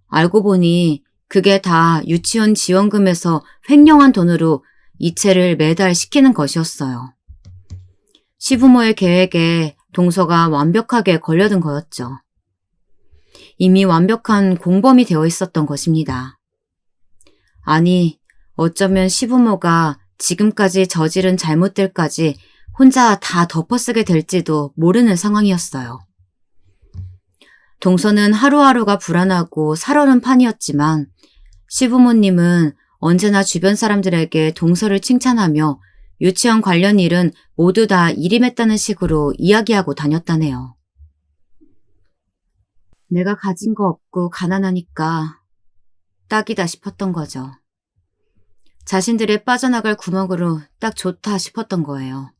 알고 보니 그게 다 유치원 지원금에서 횡령한 돈으로 이체를 매달 시키는 것이었어요. 시부모의 계획에 동서가 완벽하게 걸려든 거였죠. 이미 완벽한 공범이 되어 있었던 것입니다. 아니, 어쩌면 시부모가 지금까지 저지른 잘못들까지 혼자 다 덮어쓰게 될지도 모르는 상황이었어요. 동서는 하루하루가 불안하고 살얼음 판이었지만 시부모님은 언제나 주변 사람들에게 동서를 칭찬하며 유치원 관련 일은 모두 다 일임했다는 식으로 이야기하고 다녔다네요. 내가 가진 거 없고 가난하니까 딱이다 싶었던 거죠. 자신들의 빠져나갈 구멍으로 딱 좋다 싶었던 거예요.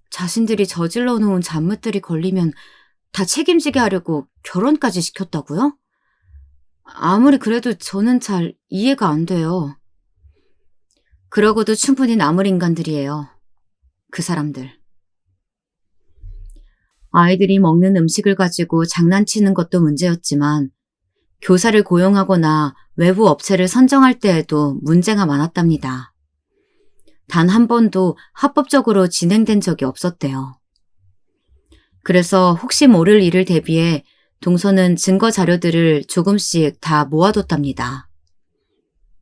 자신들이 저질러 놓은 잔무들이 걸리면 다 책임지게 하려고 결혼까지 시켰다고요? 아무리 그래도 저는 잘 이해가 안 돼요. 그러고도 충분히 나물 인간들이에요. 그 사람들. 아이들이 먹는 음식을 가지고 장난치는 것도 문제였지만 교사를 고용하거나 외부 업체를 선정할 때에도 문제가 많았답니다. 단 한 번도 합법적으로 진행된 적이 없었대요. 그래서 혹시 모를 일을 대비해 동서는 증거 자료들을 조금씩 다 모아뒀답니다.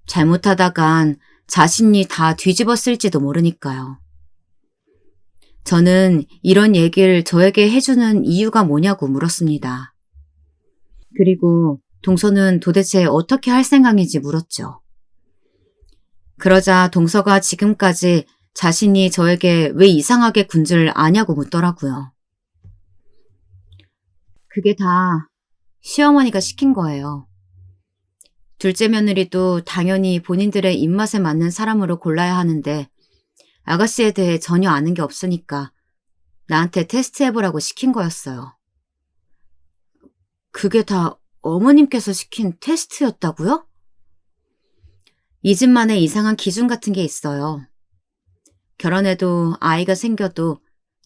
잘못하다간 자신이 다 뒤집었을지도 모르니까요. 저는 이런 얘기를 저에게 해주는 이유가 뭐냐고 물었습니다. 그리고 동서는 도대체 어떻게 할 생각인지 물었죠. 그러자 동서가 지금까지 자신이 저에게 왜 이상하게 군 줄 아냐고 묻더라고요. 그게 다 시어머니가 시킨 거예요. 둘째 며느리도 당연히 본인들의 입맛에 맞는 사람으로 골라야 하는데 아가씨에 대해 전혀 아는 게 없으니까 나한테 테스트해보라고 시킨 거였어요. 그게 다 어머님께서 시킨 테스트였다고요? 이 집만의 이상한 기준 같은 게 있어요. 결혼해도 아이가 생겨도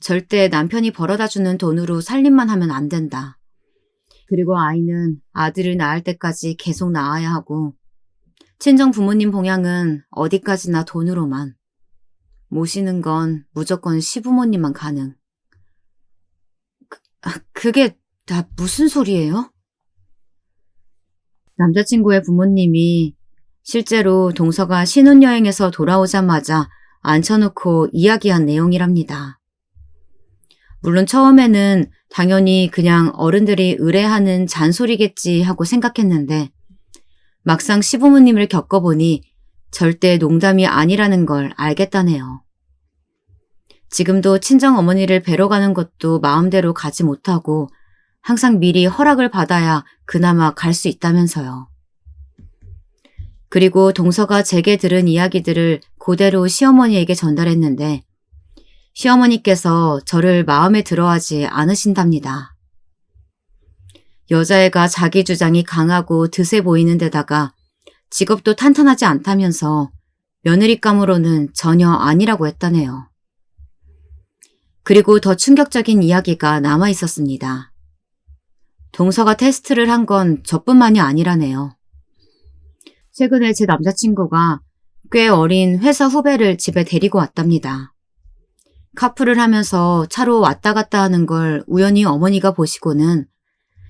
절대 남편이 벌어다 주는 돈으로 살림만 하면 안 된다. 그리고 아이는 아들을 낳을 때까지 계속 낳아야 하고 친정 부모님 봉양은 어디까지나 돈으로만. 모시는 건 무조건 시부모님만 가능. 그게 다 무슨 소리예요? 남자친구의 부모님이 실제로 동서가 신혼여행에서 돌아오자마자 앉혀놓고 이야기한 내용이랍니다. 물론 처음에는 당연히 그냥 어른들이 의뢰하는 잔소리겠지 하고 생각했는데 막상 시부모님을 겪어보니 절대 농담이 아니라는 걸 알겠다네요. 지금도 친정어머니를 뵈러 가는 것도 마음대로 가지 못하고 항상 미리 허락을 받아야 그나마 갈 수 있다면서요. 그리고 동서가 제게 들은 이야기들을 그대로 시어머니에게 전달했는데 시어머니께서 저를 마음에 들어하지 않으신답니다. 여자애가 자기 주장이 강하고 드세 보이는 데다가 직업도 탄탄하지 않다면서 며느리감으로는 전혀 아니라고 했다네요. 그리고 더 충격적인 이야기가 남아 있었습니다. 동서가 테스트를 한 건 저뿐만이 아니라네요. 최근에 제 남자친구가 꽤 어린 회사 후배를 집에 데리고 왔답니다. 카풀을 하면서 차로 왔다 갔다 하는 걸 우연히 어머니가 보시고는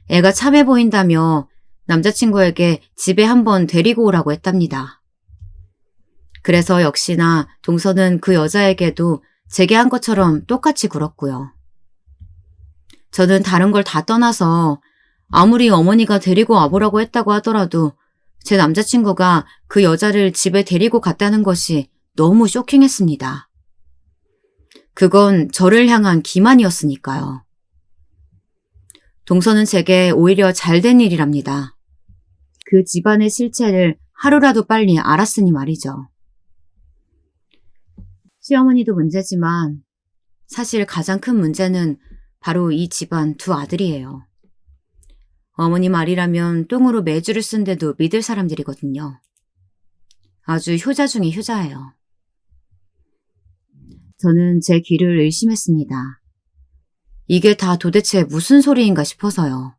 애가 참해 보인다며 남자친구에게 집에 한번 데리고 오라고 했답니다. 그래서 역시나 동서는 그 여자에게도 제게 한 것처럼 똑같이 굴었고요. 저는 다른 걸 다 떠나서 아무리 어머니가 데리고 와보라고 했다고 하더라도 제 남자친구가 그 여자를 집에 데리고 갔다는 것이 너무 쇼킹했습니다. 그건 저를 향한 기만이었으니까요. 동서는 제게 오히려 잘된 일이랍니다. 그 집안의 실체를 하루라도 빨리 알았으니 말이죠. 시어머니도 문제지만 사실 가장 큰 문제는 바로 이 집안 두 아들이에요. 어머니 말이라면 똥으로 매주를 쓴데도 믿을 사람들이거든요. 아주 효자 중에 효자예요. 저는 제 귀를 의심했습니다. 이게 다 도대체 무슨 소리인가 싶어서요.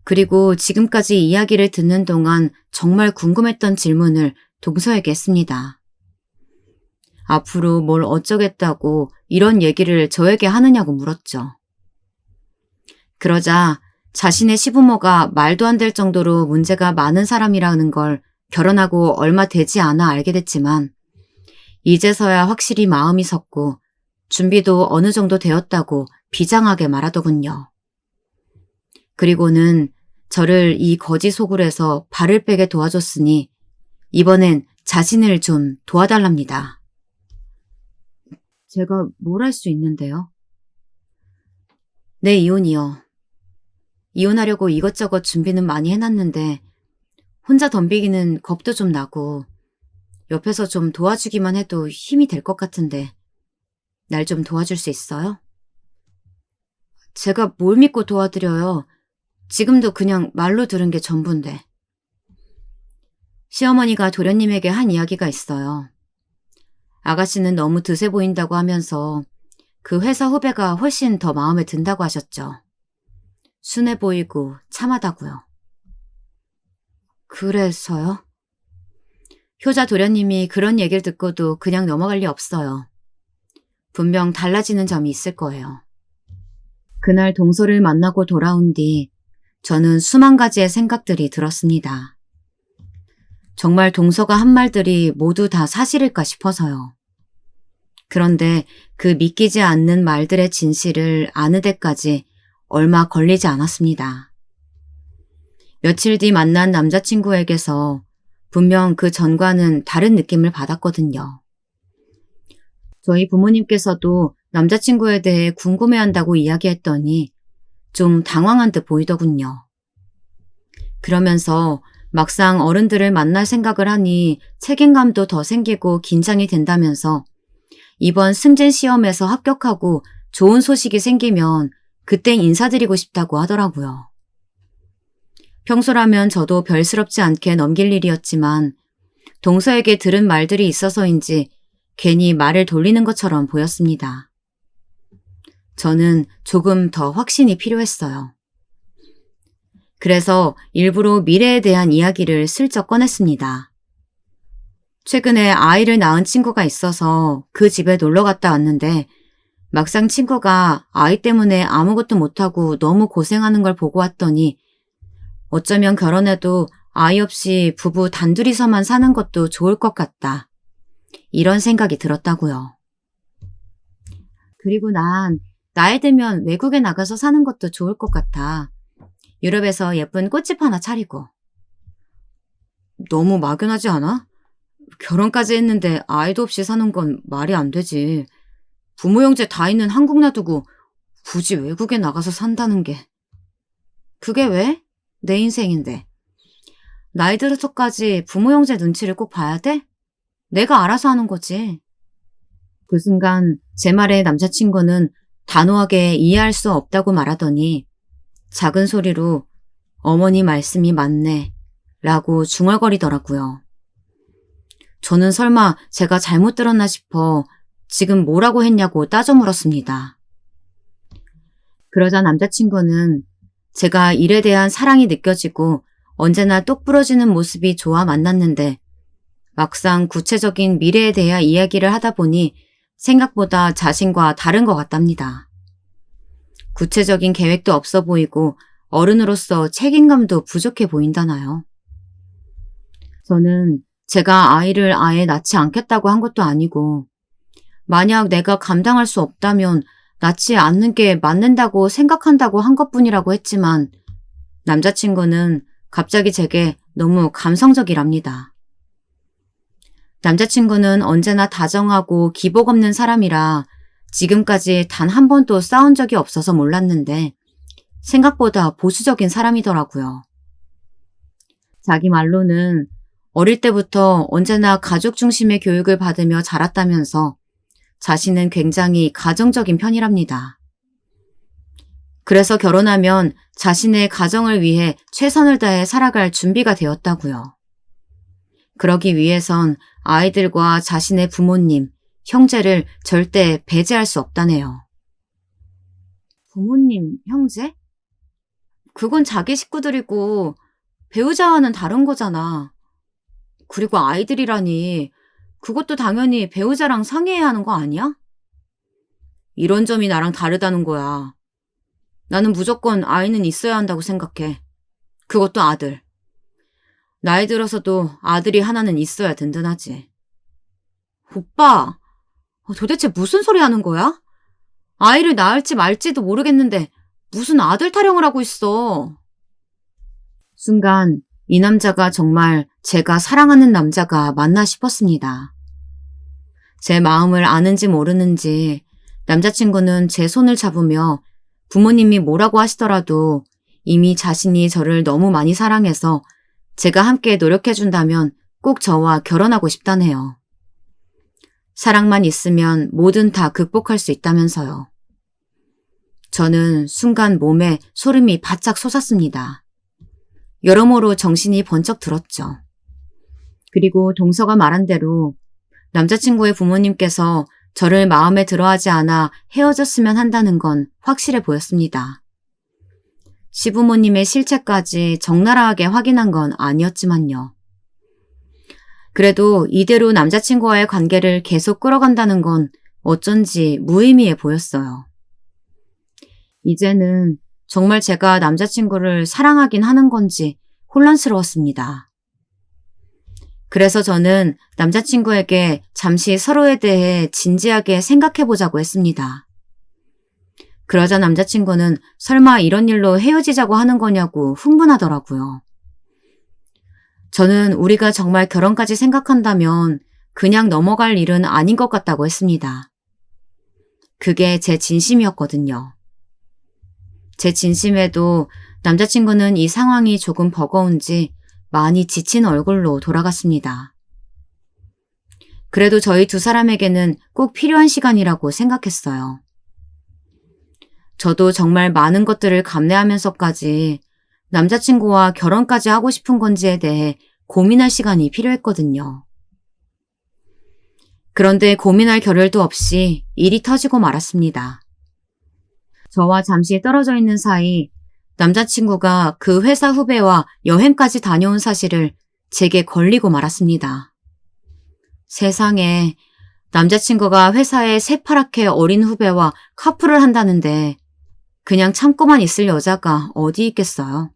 그리고 지금까지 이야기를 듣는 동안 정말 궁금했던 질문을 동서에게 했습니다. 앞으로 뭘 어쩌겠다고 이런 얘기를 저에게 하느냐고 물었죠. 그러자 자신의 시부모가 말도 안 될 정도로 문제가 많은 사람이라는 걸 결혼하고 얼마 되지 않아 알게 됐지만 이제서야 확실히 마음이 섰고 준비도 어느 정도 되었다고 비장하게 말하더군요. 그리고는 저를 이 거지 소굴에서 발을 빼게 도와줬으니 이번엔 자신을 좀 도와달랍니다. 제가 뭘 할 수 있는데요? 네, 이혼이요. 이혼하려고 이것저것 준비는 많이 해놨는데 혼자 덤비기는 겁도 좀 나고 옆에서 좀 도와주기만 해도 힘이 될 것 같은데 날 좀 도와줄 수 있어요? 제가 뭘 믿고 도와드려요. 지금도 그냥 말로 들은 게 전부인데. 시어머니가 도련님에게 한 이야기가 있어요. 아가씨는 너무 드세 보인다고 하면서 그 회사 후배가 훨씬 더 마음에 든다고 하셨죠. 순해 보이고 참하다고요. 그래서요? 효자 도련님이 그런 얘기를 듣고도 그냥 넘어갈 리 없어요. 분명 달라지는 점이 있을 거예요. 그날 동서를 만나고 돌아온 뒤 저는 수만 가지의 생각들이 들었습니다. 정말 동서가 한 말들이 모두 다 사실일까 싶어서요. 그런데 그 믿기지 않는 말들의 진실을 아는 데까지 얼마 걸리지 않았습니다. 며칠 뒤 만난 남자친구에게서 분명 그 전과는 다른 느낌을 받았거든요. 저희 부모님께서도 남자친구에 대해 궁금해한다고 이야기했더니 좀 당황한 듯 보이더군요. 그러면서 막상 어른들을 만날 생각을 하니 책임감도 더 생기고 긴장이 된다면서 이번 승진 시험에서 합격하고 좋은 소식이 생기면 그땐 인사드리고 싶다고 하더라고요. 평소라면 저도 별스럽지 않게 넘길 일이었지만 동서에게 들은 말들이 있어서인지 괜히 말을 돌리는 것처럼 보였습니다. 저는 조금 더 확신이 필요했어요. 그래서 일부러 미래에 대한 이야기를 슬쩍 꺼냈습니다. 최근에 아이를 낳은 친구가 있어서 그 집에 놀러 갔다 왔는데 막상 친구가 아이 때문에 아무것도 못하고 너무 고생하는 걸 보고 왔더니 어쩌면 결혼해도 아이 없이 부부 단둘이서만 사는 것도 좋을 것 같다. 이런 생각이 들었다고요. 그리고 난 나이 들면 외국에 나가서 사는 것도 좋을 것 같아. 유럽에서 예쁜 꽃집 하나 차리고. 너무 막연하지 않아? 결혼까지 했는데 아이도 없이 사는 건 말이 안 되지. 부모 형제 다 있는 한국 놔두고 굳이 외국에 나가서 산다는 게. 그게 왜? 내 인생인데. 나이 들어서까지 부모 형제 눈치를 꼭 봐야 돼? 내가 알아서 하는 거지. 그 순간 제 말에 남자친구는 단호하게 이해할 수 없다고 말하더니 작은 소리로 어머니 말씀이 맞네 라고 중얼거리더라고요. 저는 설마 제가 잘못 들었나 싶어 지금 뭐라고 했냐고 따져 물었습니다. 그러자 남자친구는 제가 일에 대한 사랑이 느껴지고 언제나 똑 부러지는 모습이 좋아 만났는데 막상 구체적인 미래에 대해 이야기를 하다 보니 생각보다 자신과 다른 것 같답니다. 구체적인 계획도 없어 보이고 어른으로서 책임감도 부족해 보인다나요. 저는 제가 아이를 아예 낳지 않겠다고 한 것도 아니고 만약 내가 감당할 수 없다면 낳지 않는 게 맞는다고 생각한다고 한 것뿐이라고 했지만 남자친구는 갑자기 제게 너무 감성적이랍니다. 남자친구는 언제나 다정하고 기복 없는 사람이라 지금까지 단 한 번도 싸운 적이 없어서 몰랐는데 생각보다 보수적인 사람이더라고요. 자기 말로는 어릴 때부터 언제나 가족 중심의 교육을 받으며 자랐다면서 자신은 굉장히 가정적인 편이랍니다. 그래서 결혼하면 자신의 가정을 위해 최선을 다해 살아갈 준비가 되었다고요. 그러기 위해선 아이들과 자신의 부모님, 형제를 절대 배제할 수 없다네요. 부모님, 형제? 그건 자기 식구들이고 배우자와는 다른 거잖아. 그리고 아이들이라니 그것도 당연히 배우자랑 상의해야 하는 거 아니야? 이런 점이 나랑 다르다는 거야. 나는 무조건 아이는 있어야 한다고 생각해. 그것도 아들. 나이 들어서도 아들이 하나는 있어야 든든하지. 오빠, 도대체 무슨 소리 하는 거야? 아이를 낳을지 말지도 모르겠는데 무슨 아들 타령을 하고 있어. 순간 이 남자가 정말 제가 사랑하는 남자가 맞나 싶었습니다. 제 마음을 아는지 모르는지 남자친구는 제 손을 잡으며 부모님이 뭐라고 하시더라도 이미 자신이 저를 너무 많이 사랑해서 제가 함께 노력해준다면 꼭 저와 결혼하고 싶다네요. 사랑만 있으면 뭐든 다 극복할 수 있다면서요. 저는 순간 몸에 소름이 바짝 솟았습니다. 여러모로 정신이 번쩍 들었죠. 그리고 동서가 말한 대로 남자친구의 부모님께서 저를 마음에 들어하지 않아 헤어졌으면 한다는 건 확실해 보였습니다. 시부모님의 실체까지 적나라하게 확인한 건 아니었지만요. 그래도 이대로 남자친구와의 관계를 계속 끌어간다는 건 어쩐지 무의미해 보였어요. 이제는 정말 제가 남자친구를 사랑하긴 하는 건지 혼란스러웠습니다. 그래서 저는 남자친구에게 잠시 서로에 대해 진지하게 생각해보자고 했습니다. 그러자 남자친구는 설마 이런 일로 헤어지자고 하는 거냐고 흥분하더라고요. 저는 우리가 정말 결혼까지 생각한다면 그냥 넘어갈 일은 아닌 것 같다고 했습니다. 그게 제 진심이었거든요. 제 진심에도 남자친구는 이 상황이 조금 버거운지 많이 지친 얼굴로 돌아갔습니다. 그래도 저희 두 사람에게는 꼭 필요한 시간이라고 생각했어요. 저도 정말 많은 것들을 감내하면서까지 남자친구와 결혼까지 하고 싶은 건지에 대해 고민할 시간이 필요했거든요. 그런데 고민할 겨를도 없이 일이 터지고 말았습니다. 저와 잠시 떨어져 있는 사이 남자친구가 그 회사 후배와 여행까지 다녀온 사실을 제게 걸리고 말았습니다. 세상에, 남자친구가 회사에 새파랗게 어린 후배와 카풀을 한다는데 그냥 참고만 있을 여자가 어디 있겠어요.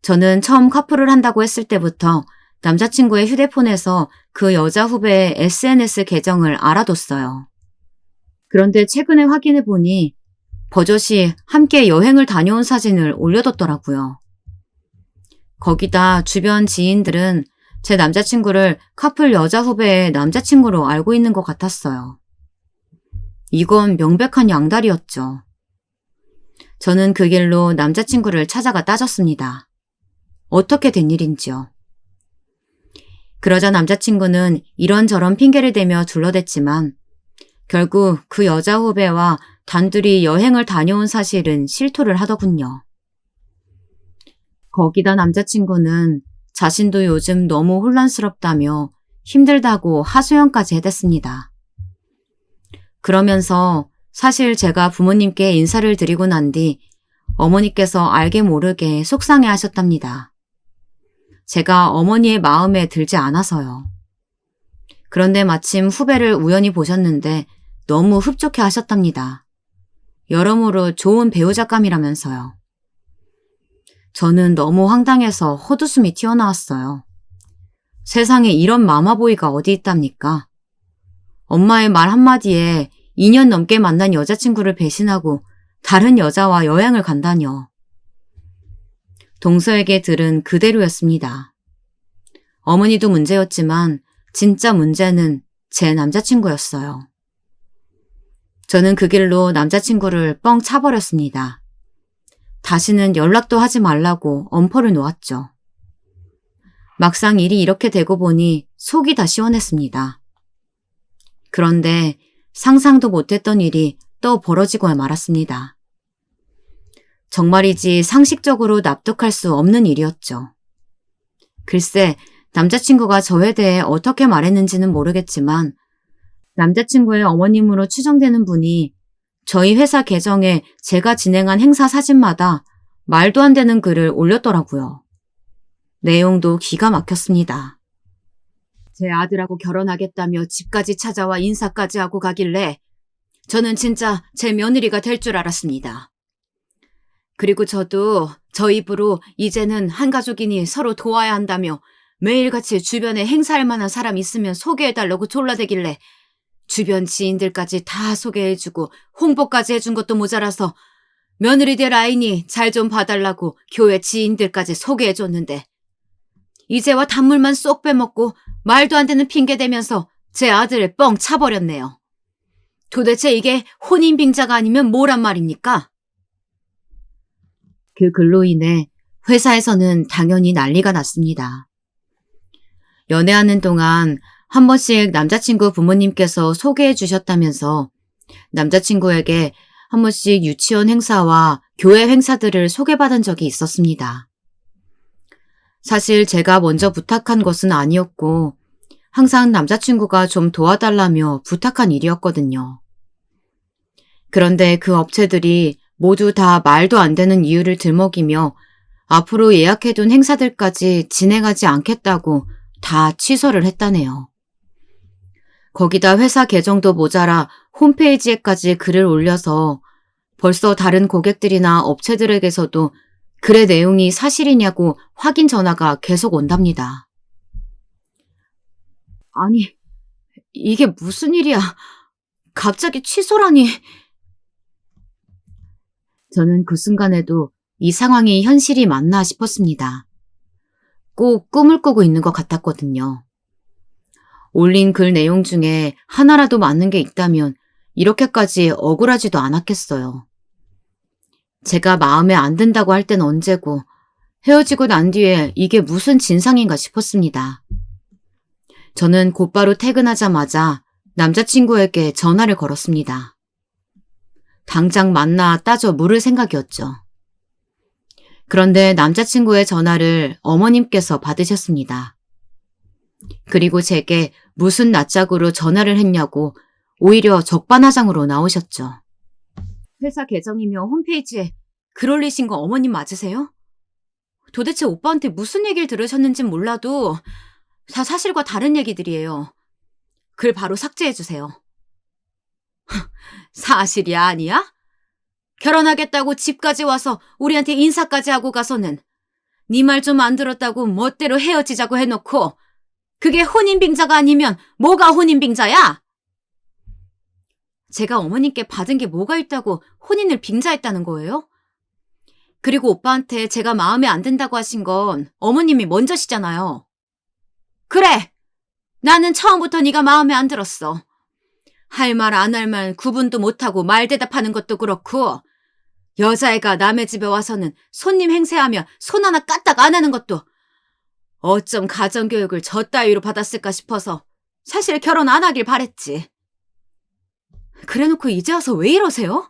저는 처음 카풀을 한다고 했을 때부터 남자친구의 휴대폰에서 그 여자 후배의 SNS 계정을 알아뒀어요. 그런데 최근에 확인해 보니 버젓이 함께 여행을 다녀온 사진을 올려뒀더라고요. 거기다 주변 지인들은 제 남자친구를 카풀 여자 후배의 남자친구로 알고 있는 것 같았어요. 이건 명백한 양다리였죠. 저는 그 길로 남자친구를 찾아가 따졌습니다. 어떻게 된 일인지요. 그러자 남자친구는 이런저런 핑계를 대며 둘러댔지만 결국 그 여자 후배와 단둘이 여행을 다녀온 사실은 실토를 하더군요. 거기다 남자친구는 자신도 요즘 너무 혼란스럽다며 힘들다고 하소연까지 해댔습니다. 그러면서 사실 제가 부모님께 인사를 드리고 난 뒤 어머니께서 알게 모르게 속상해 하셨답니다. 제가 어머니의 마음에 들지 않아서요. 그런데 마침 후배를 우연히 보셨는데 너무 흡족해 하셨답니다. 여러모로 좋은 배우자감이라면서요. 저는 너무 황당해서 헛웃음이 튀어나왔어요. 세상에 이런 마마보이가 어디 있답니까? 엄마의 말 한마디에 2년 넘게 만난 여자친구를 배신하고 다른 여자와 여행을 간다뇨. 동서에게 들은 그대로였습니다. 어머니도 문제였지만 진짜 문제는 제 남자친구였어요. 저는 그 길로 남자친구를 뻥 차버렸습니다. 다시는 연락도 하지 말라고 엄포를 놓았죠. 막상 일이 이렇게 되고 보니 속이 다 시원했습니다. 그런데 상상도 못했던 일이 또 벌어지고 말았습니다. 정말이지 상식적으로 납득할 수 없는 일이었죠. 글쎄, 남자친구가 저에 대해 어떻게 말했는지는 모르겠지만 남자친구의 어머님으로 추정되는 분이 저희 회사 계정에 제가 진행한 행사 사진마다 말도 안 되는 글을 올렸더라고요. 내용도 기가 막혔습니다. 제 아들하고 결혼하겠다며 집까지 찾아와 인사까지 하고 가길래 저는 진짜 제 며느리가 될 줄 알았습니다. 그리고 저도 저 입으로 이제는 한 가족이니 서로 도와야 한다며 매일같이 주변에 행사할 만한 사람 있으면 소개해달라고 졸라대길래 주변 지인들까지 다 소개해주고 홍보까지 해준 것도 모자라서 며느리 될 아이니 잘 좀 봐달라고 교회 지인들까지 소개해줬는데 이제와 단물만 쏙 빼먹고 말도 안 되는 핑계 대면서 제 아들을 뻥 차버렸네요. 도대체 이게 혼인빙자가 아니면 뭐란 말입니까? 그 글로 인해 회사에서는 당연히 난리가 났습니다. 연애하는 동안 한 번씩 남자친구 부모님께서 소개해 주셨다면서 남자친구에게 한 번씩 유치원 행사와 교회 행사들을 소개받은 적이 있었습니다. 사실 제가 먼저 부탁한 것은 아니었고 항상 남자친구가 좀 도와달라며 부탁한 일이었거든요. 그런데 그 업체들이 모두 다 말도 안 되는 이유를 들먹이며 앞으로 예약해둔 행사들까지 진행하지 않겠다고 다 취소를 했다네요. 거기다 회사 계정도 모자라 홈페이지에까지 글을 올려서 벌써 다른 고객들이나 업체들에게서도 글의 내용이 사실이냐고 확인 전화가 계속 온답니다. 아니, 이게 무슨 일이야. 갑자기 취소라니. 저는 그 순간에도 이 상황이 현실이 맞나 싶었습니다. 꼭 꿈을 꾸고 있는 것 같았거든요. 올린 글 내용 중에 하나라도 맞는 게 있다면 이렇게까지 억울하지도 않았겠어요. 제가 마음에 안 든다고 할 땐 언제고 헤어지고 난 뒤에 이게 무슨 진상인가 싶었습니다. 저는 곧바로 퇴근하자마자 남자친구에게 전화를 걸었습니다. 당장 만나 따져 물을 생각이었죠. 그런데 남자친구의 전화를 어머님께서 받으셨습니다. 그리고 제게 무슨 낯짝으로 전화를 했냐고 오히려 적반하장으로 나오셨죠. 회사 계정이며 홈페이지에 글 올리신 거 어머님 맞으세요? 도대체 오빠한테 무슨 얘기를 들으셨는진 몰라도 다 사실과 다른 얘기들이에요. 글 바로 삭제해주세요. 사실이 아니야? 결혼하겠다고 집까지 와서 우리한테 인사까지 하고 가서는 네 말 좀 안 들었다고 멋대로 헤어지자고 해놓고 그게 혼인빙자가 아니면 뭐가 혼인빙자야? 제가 어머님께 받은 게 뭐가 있다고 혼인을 빙자했다는 거예요? 그리고 오빠한테 제가 마음에 안 든다고 하신 건 어머님이 먼저시잖아요. 그래! 나는 처음부터 네가 마음에 안 들었어. 할 말 안 할 말 구분도 못하고 말 대답하는 것도 그렇고 여자애가 남의 집에 와서는 손님 행세하며 손 하나 까딱 안 하는 것도 어쩜 가정교육을 저 따위로 받았을까 싶어서 사실 결혼 안 하길 바랬지. 그래놓고 이제 와서 왜 이러세요?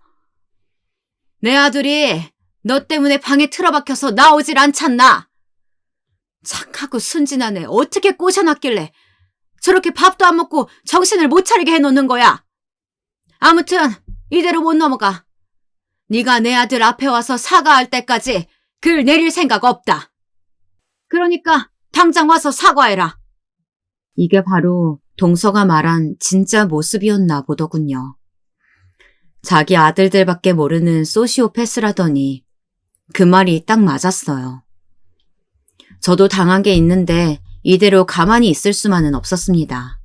내 아들이 너 때문에 방에 틀어박혀서 나오질 않잖나. 착하고 순진한 애 어떻게 꼬셔놨길래 저렇게 밥도 안 먹고 정신을 못 차리게 해놓는 거야. 아무튼 이대로 못 넘어가. 네가 내 아들 앞에 와서 사과할 때까지 글 내릴 생각 없다. 그러니까 당장 와서 사과해라. 이게 바로 동서가 말한 진짜 모습이었나 보더군요. 자기 아들들밖에 모르는 소시오패스라더니 그 말이 딱 맞았어요. 저도 당한 게 있는데 이대로 가만히 있을 수만은 없었습니다.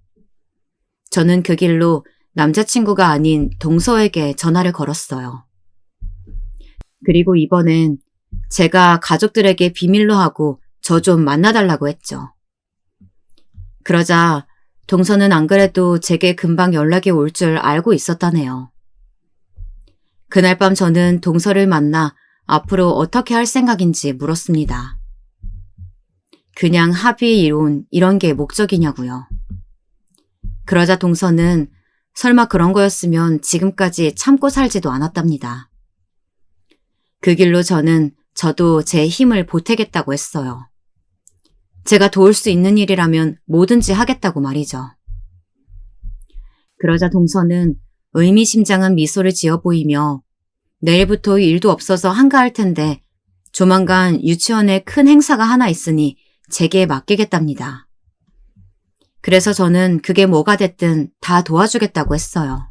저는 그 길로 남자친구가 아닌 동서에게 전화를 걸었어요. 그리고 이번엔 제가 가족들에게 비밀로 하고 저 좀 만나달라고 했죠. 그러자 동서는 안 그래도 제게 금방 연락이 올 줄 알고 있었다네요. 그날 밤 저는 동서를 만나 앞으로 어떻게 할 생각인지 물었습니다. 그냥 합의 이론 이런 게 목적이냐고요. 그러자 동서는 설마 그런 거였으면 지금까지 참고 살지도 않았답니다. 그 길로 저도 제 힘을 보태겠다고 했어요. 제가 도울 수 있는 일이라면 뭐든지 하겠다고 말이죠. 그러자 동서는 의미심장한 미소를 지어 보이며 내일부터 일도 없어서 한가할 텐데 조만간 유치원에 큰 행사가 하나 있으니 제게 맡기겠답니다. 그래서 저는 그게 뭐가 됐든 다 도와주겠다고 했어요.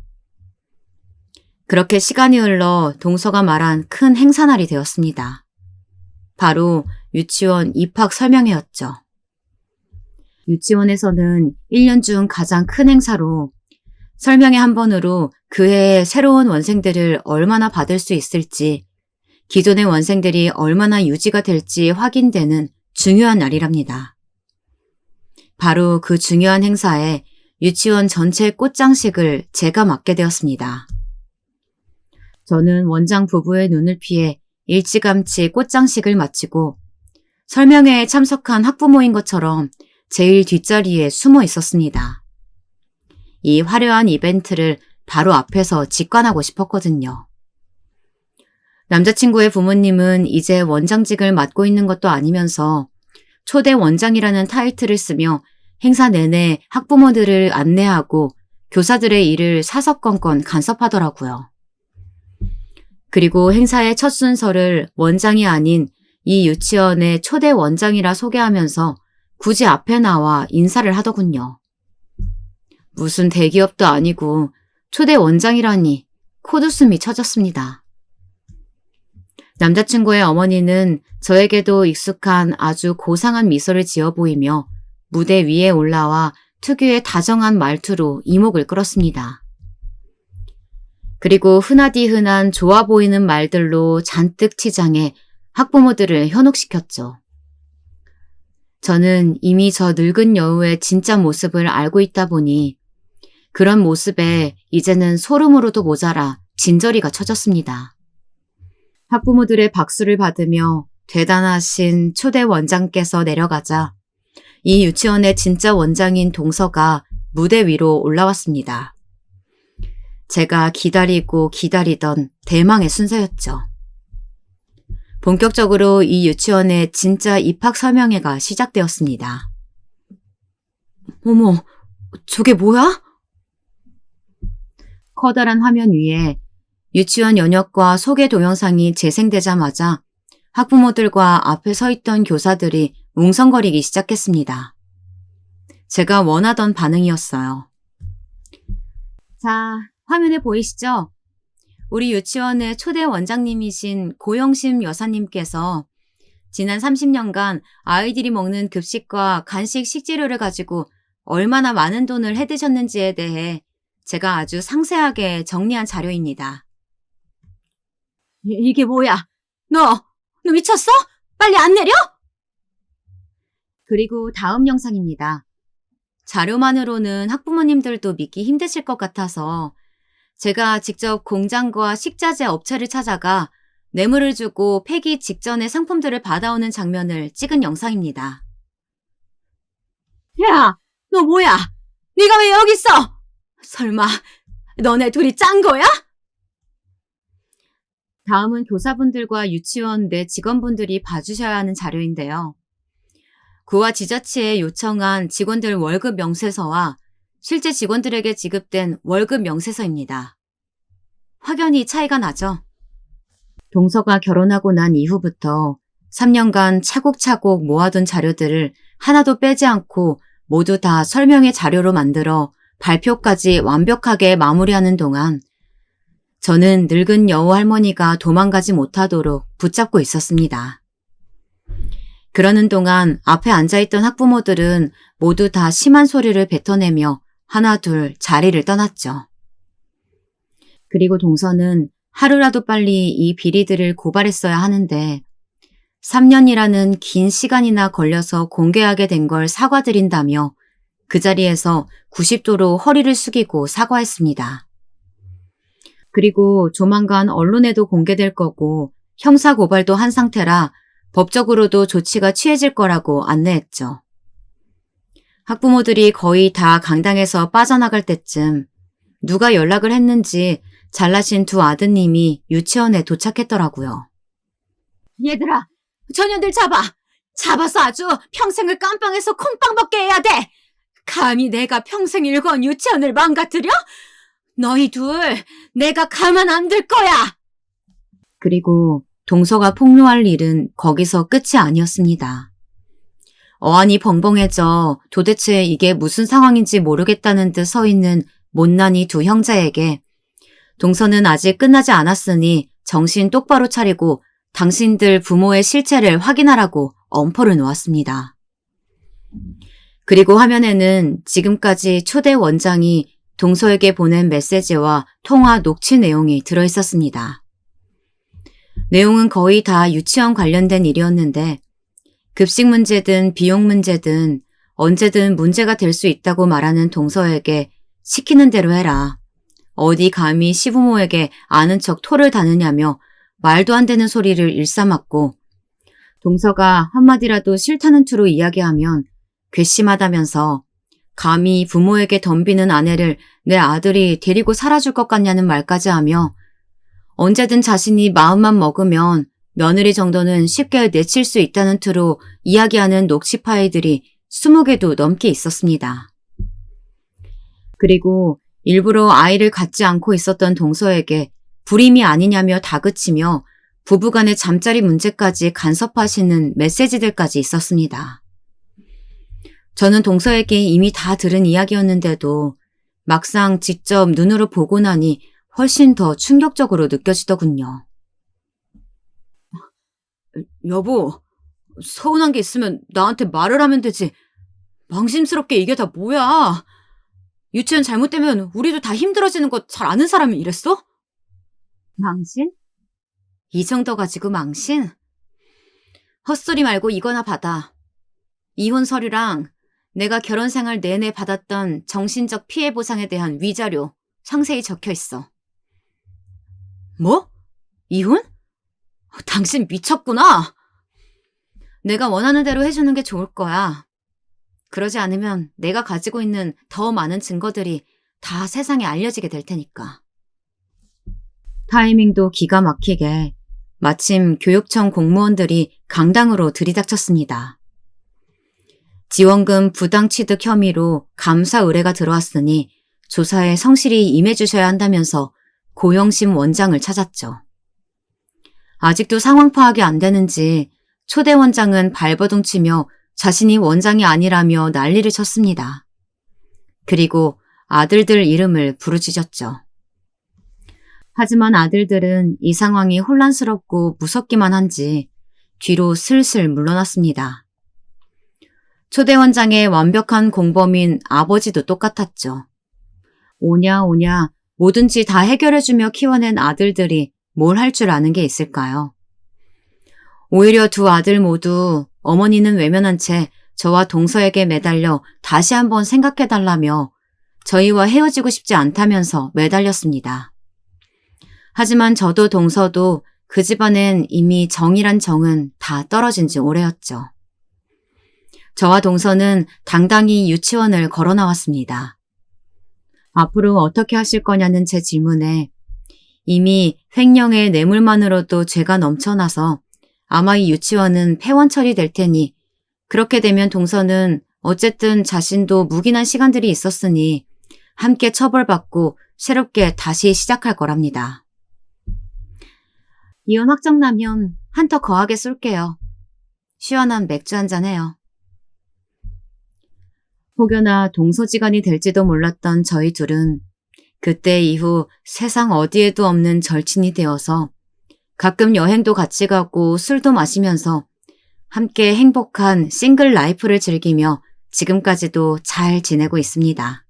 그렇게 시간이 흘러 동서가 말한 큰 행사날이 되었습니다. 바로 유치원 입학 설명회였죠. 유치원에서는 1년 중 가장 큰 행사로 설명회 한 번으로 그 해에 새로운 원생들을 얼마나 받을 수 있을지, 기존의 원생들이 얼마나 유지가 될지 확인되는 중요한 날이랍니다. 바로 그 중요한 행사에 유치원 전체 꽃장식을 제가 맡게 되었습니다. 저는 원장 부부의 눈을 피해 일찌감치 꽃장식을 마치고 설명회에 참석한 학부모인 것처럼 제일 뒷자리에 숨어 있었습니다. 이 화려한 이벤트를 바로 앞에서 직관하고 싶었거든요. 남자친구의 부모님은 이제 원장직을 맡고 있는 것도 아니면서 초대 원장이라는 타이틀을 쓰며 행사 내내 학부모들을 안내하고 교사들의 일을 사석건건 간섭하더라고요. 그리고 행사의 첫 순서를 원장이 아닌 이 유치원의 초대 원장이라 소개하면서 굳이 앞에 나와 인사를 하더군요. 무슨 대기업도 아니고 초대 원장이라니 코웃음이 쳐졌습니다. 남자친구의 어머니는 저에게도 익숙한 아주 고상한 미소를 지어 보이며 무대 위에 올라와 특유의 다정한 말투로 이목을 끌었습니다. 그리고 흔하디 흔한 좋아 보이는 말들로 잔뜩 치장해 학부모들을 현혹시켰죠. 저는 이미 저 늙은 여우의 진짜 모습을 알고 있다 보니 그런 모습에 이제는 소름으로도 모자라 진저리가 쳐졌습니다. 학부모들의 박수를 받으며 대단하신 초대 원장께서 내려가자 이 유치원의 진짜 원장인 동서가 무대 위로 올라왔습니다. 제가 기다리고 기다리던 대망의 순서였죠. 본격적으로 이 유치원의 진짜 입학 설명회가 시작되었습니다. 어머, 저게 뭐야? 커다란 화면 위에 유치원 연역과 소개 동영상이 재생되자마자 학부모들과 앞에 서 있던 교사들이 웅성거리기 시작했습니다. 제가 원하던 반응이었어요. 자, 화면에 보이시죠? 우리 유치원의 초대 원장님이신 고영심 여사님께서 지난 30년간 아이들이 먹는 급식과 간식 식재료를 가지고 얼마나 많은 돈을 해드셨는지에 대해 제가 아주 상세하게 정리한 자료입니다. 이게 뭐야? 너 미쳤어? 빨리 안 내려? 그리고 다음 영상입니다. 자료만으로는 학부모님들도 믿기 힘드실 것 같아서 제가 직접 공장과 식자재 업체를 찾아가 뇌물을 주고 폐기 직전에 상품들을 받아오는 장면을 찍은 영상입니다. 야, 너 뭐야? 네가 왜 여기 있어? 설마 너네 둘이 짠 거야? 다음은 교사분들과 유치원 내 직원분들이 봐주셔야 하는 자료인데요. 구와 지자체에 요청한 직원들 월급 명세서와 실제 직원들에게 지급된 월급 명세서입니다. 확연히 차이가 나죠? 동서가 결혼하고 난 이후부터 3년간 차곡차곡 모아둔 자료들을 하나도 빼지 않고 모두 다 설명의 자료로 만들어 발표까지 완벽하게 마무리하는 동안 저는 늙은 여우 할머니가 도망가지 못하도록 붙잡고 있었습니다. 그러는 동안 앞에 앉아있던 학부모들은 모두 다 심한 소리를 뱉어내며 하나둘 자리를 떠났죠. 그리고 동서는 하루라도 빨리 이 비리들을 고발했어야 하는데 3년이라는 긴 시간이나 걸려서 공개하게 된 걸 사과드린다며 그 자리에서 90도로 허리를 숙이고 사과했습니다. 그리고 조만간 언론에도 공개될 거고 형사고발도 한 상태라 법적으로도 조치가 취해질 거라고 안내했죠. 학부모들이 거의 다 강당에서 빠져나갈 때쯤 누가 연락을 했는지 잘나신 두 아드님이 유치원에 도착했더라고요. 얘들아, 저년들 잡아서 아주 평생을 깜빵에서 콩빵 먹게 해야 돼. 감히 내가 평생 일궈온 유치원을 망가뜨려? 너희 둘 내가 가만 안 둘 거야. 그리고 동서가 폭로할 일은 거기서 끝이 아니었습니다. 어안이 벙벙해져 도대체 이게 무슨 상황인지 모르겠다는 듯 서 있는 못난이 두 형제에게 동서는 아직 끝나지 않았으니 정신 똑바로 차리고 당신들 부모의 실체를 확인하라고 엄포를 놓았습니다. 그리고 화면에는 지금까지 초대 원장이 동서에게 보낸 메시지와 통화 녹취 내용이 들어있었습니다. 내용은 거의 다 유치원 관련된 일이었는데 급식 문제든 비용 문제든 언제든 문제가 될 수 있다고 말하는 동서에게 시키는 대로 해라. 어디 감히 시부모에게 아는 척 토를 다느냐며 말도 안 되는 소리를 일삼았고 동서가 한마디라도 싫다는 투로 이야기하면 괘씸하다면서 감히 부모에게 덤비는 아내를 내 아들이 데리고 살아줄 것 같냐는 말까지 하며 언제든 자신이 마음만 먹으면 며느리 정도는 쉽게 내칠 수 있다는 투로 이야기하는 녹취 파일들이 20개도 넘게 있었습니다. 그리고 일부러 아이를 갖지 않고 있었던 동서에게 불임이 아니냐며 다그치며 부부간의 잠자리 문제까지 간섭하시는 메시지들까지 있었습니다. 저는 동서에게 이미 다 들은 이야기였는데도 막상 직접 눈으로 보고 나니 훨씬 더 충격적으로 느껴지더군요. 여보, 서운한 게 있으면 나한테 말을 하면 되지. 망심스럽게 이게 다 뭐야. 유치원 잘못되면 우리도 다 힘들어지는 거 잘 아는 사람이 이랬어? 망신? 이 정도 가지고 망신? 헛소리 말고 이거나 받아. 이혼 서류랑 내가 결혼 생활 내내 받았던 정신적 피해 보상에 대한 위자료 상세히 적혀 있어. 뭐? 이혼? 당신 미쳤구나. 내가 원하는 대로 해주는 게 좋을 거야. 그러지 않으면 내가 가지고 있는 더 많은 증거들이 다 세상에 알려지게 될 테니까. 타이밍도 기가 막히게 마침 교육청 공무원들이 강당으로 들이닥쳤습니다. 지원금 부당 취득 혐의로 감사 의뢰가 들어왔으니 조사에 성실히 임해주셔야 한다면서 고영심 원장을 찾았죠. 아직도 상황 파악이 안 되는지 초대 원장은 발버둥 치며 자신이 원장이 아니라며 난리를 쳤습니다. 그리고 아들들 이름을 부르짖었죠. 하지만 아들들은 이 상황이 혼란스럽고 무섭기만 한지 뒤로 슬슬 물러났습니다. 초대 원장의 완벽한 공범인 아버지도 똑같았죠. 오냐 오냐 뭐든지 다 해결해주며 키워낸 아들들이 뭘 할 줄 아는 게 있을까요? 오히려 두 아들 모두 어머니는 외면한 채 저와 동서에게 매달려 다시 한번 생각해달라며 저희와 헤어지고 싶지 않다면서 매달렸습니다. 하지만 저도 동서도 그 집안엔 이미 정이란 정은 다 떨어진 지 오래였죠. 저와 동서는 당당히 유치원을 걸어 나왔습니다. 앞으로 어떻게 하실 거냐는 제 질문에 이미 횡령의 뇌물만으로도 죄가 넘쳐나서 아마 이 유치원은 폐원 처리될 테니 그렇게 되면 동서는 어쨌든 자신도 묵인한 시간들이 있었으니 함께 처벌받고 새롭게 다시 시작할 거랍니다. 이혼 확정나면 한턱 거하게 쏠게요. 시원한 맥주 한잔 해요. 혹여나 동서지간이 될지도 몰랐던 저희 둘은 그때 이후 세상 어디에도 없는 절친이 되어서 가끔 여행도 같이 가고 술도 마시면서 함께 행복한 싱글 라이프를 즐기며 지금까지도 잘 지내고 있습니다.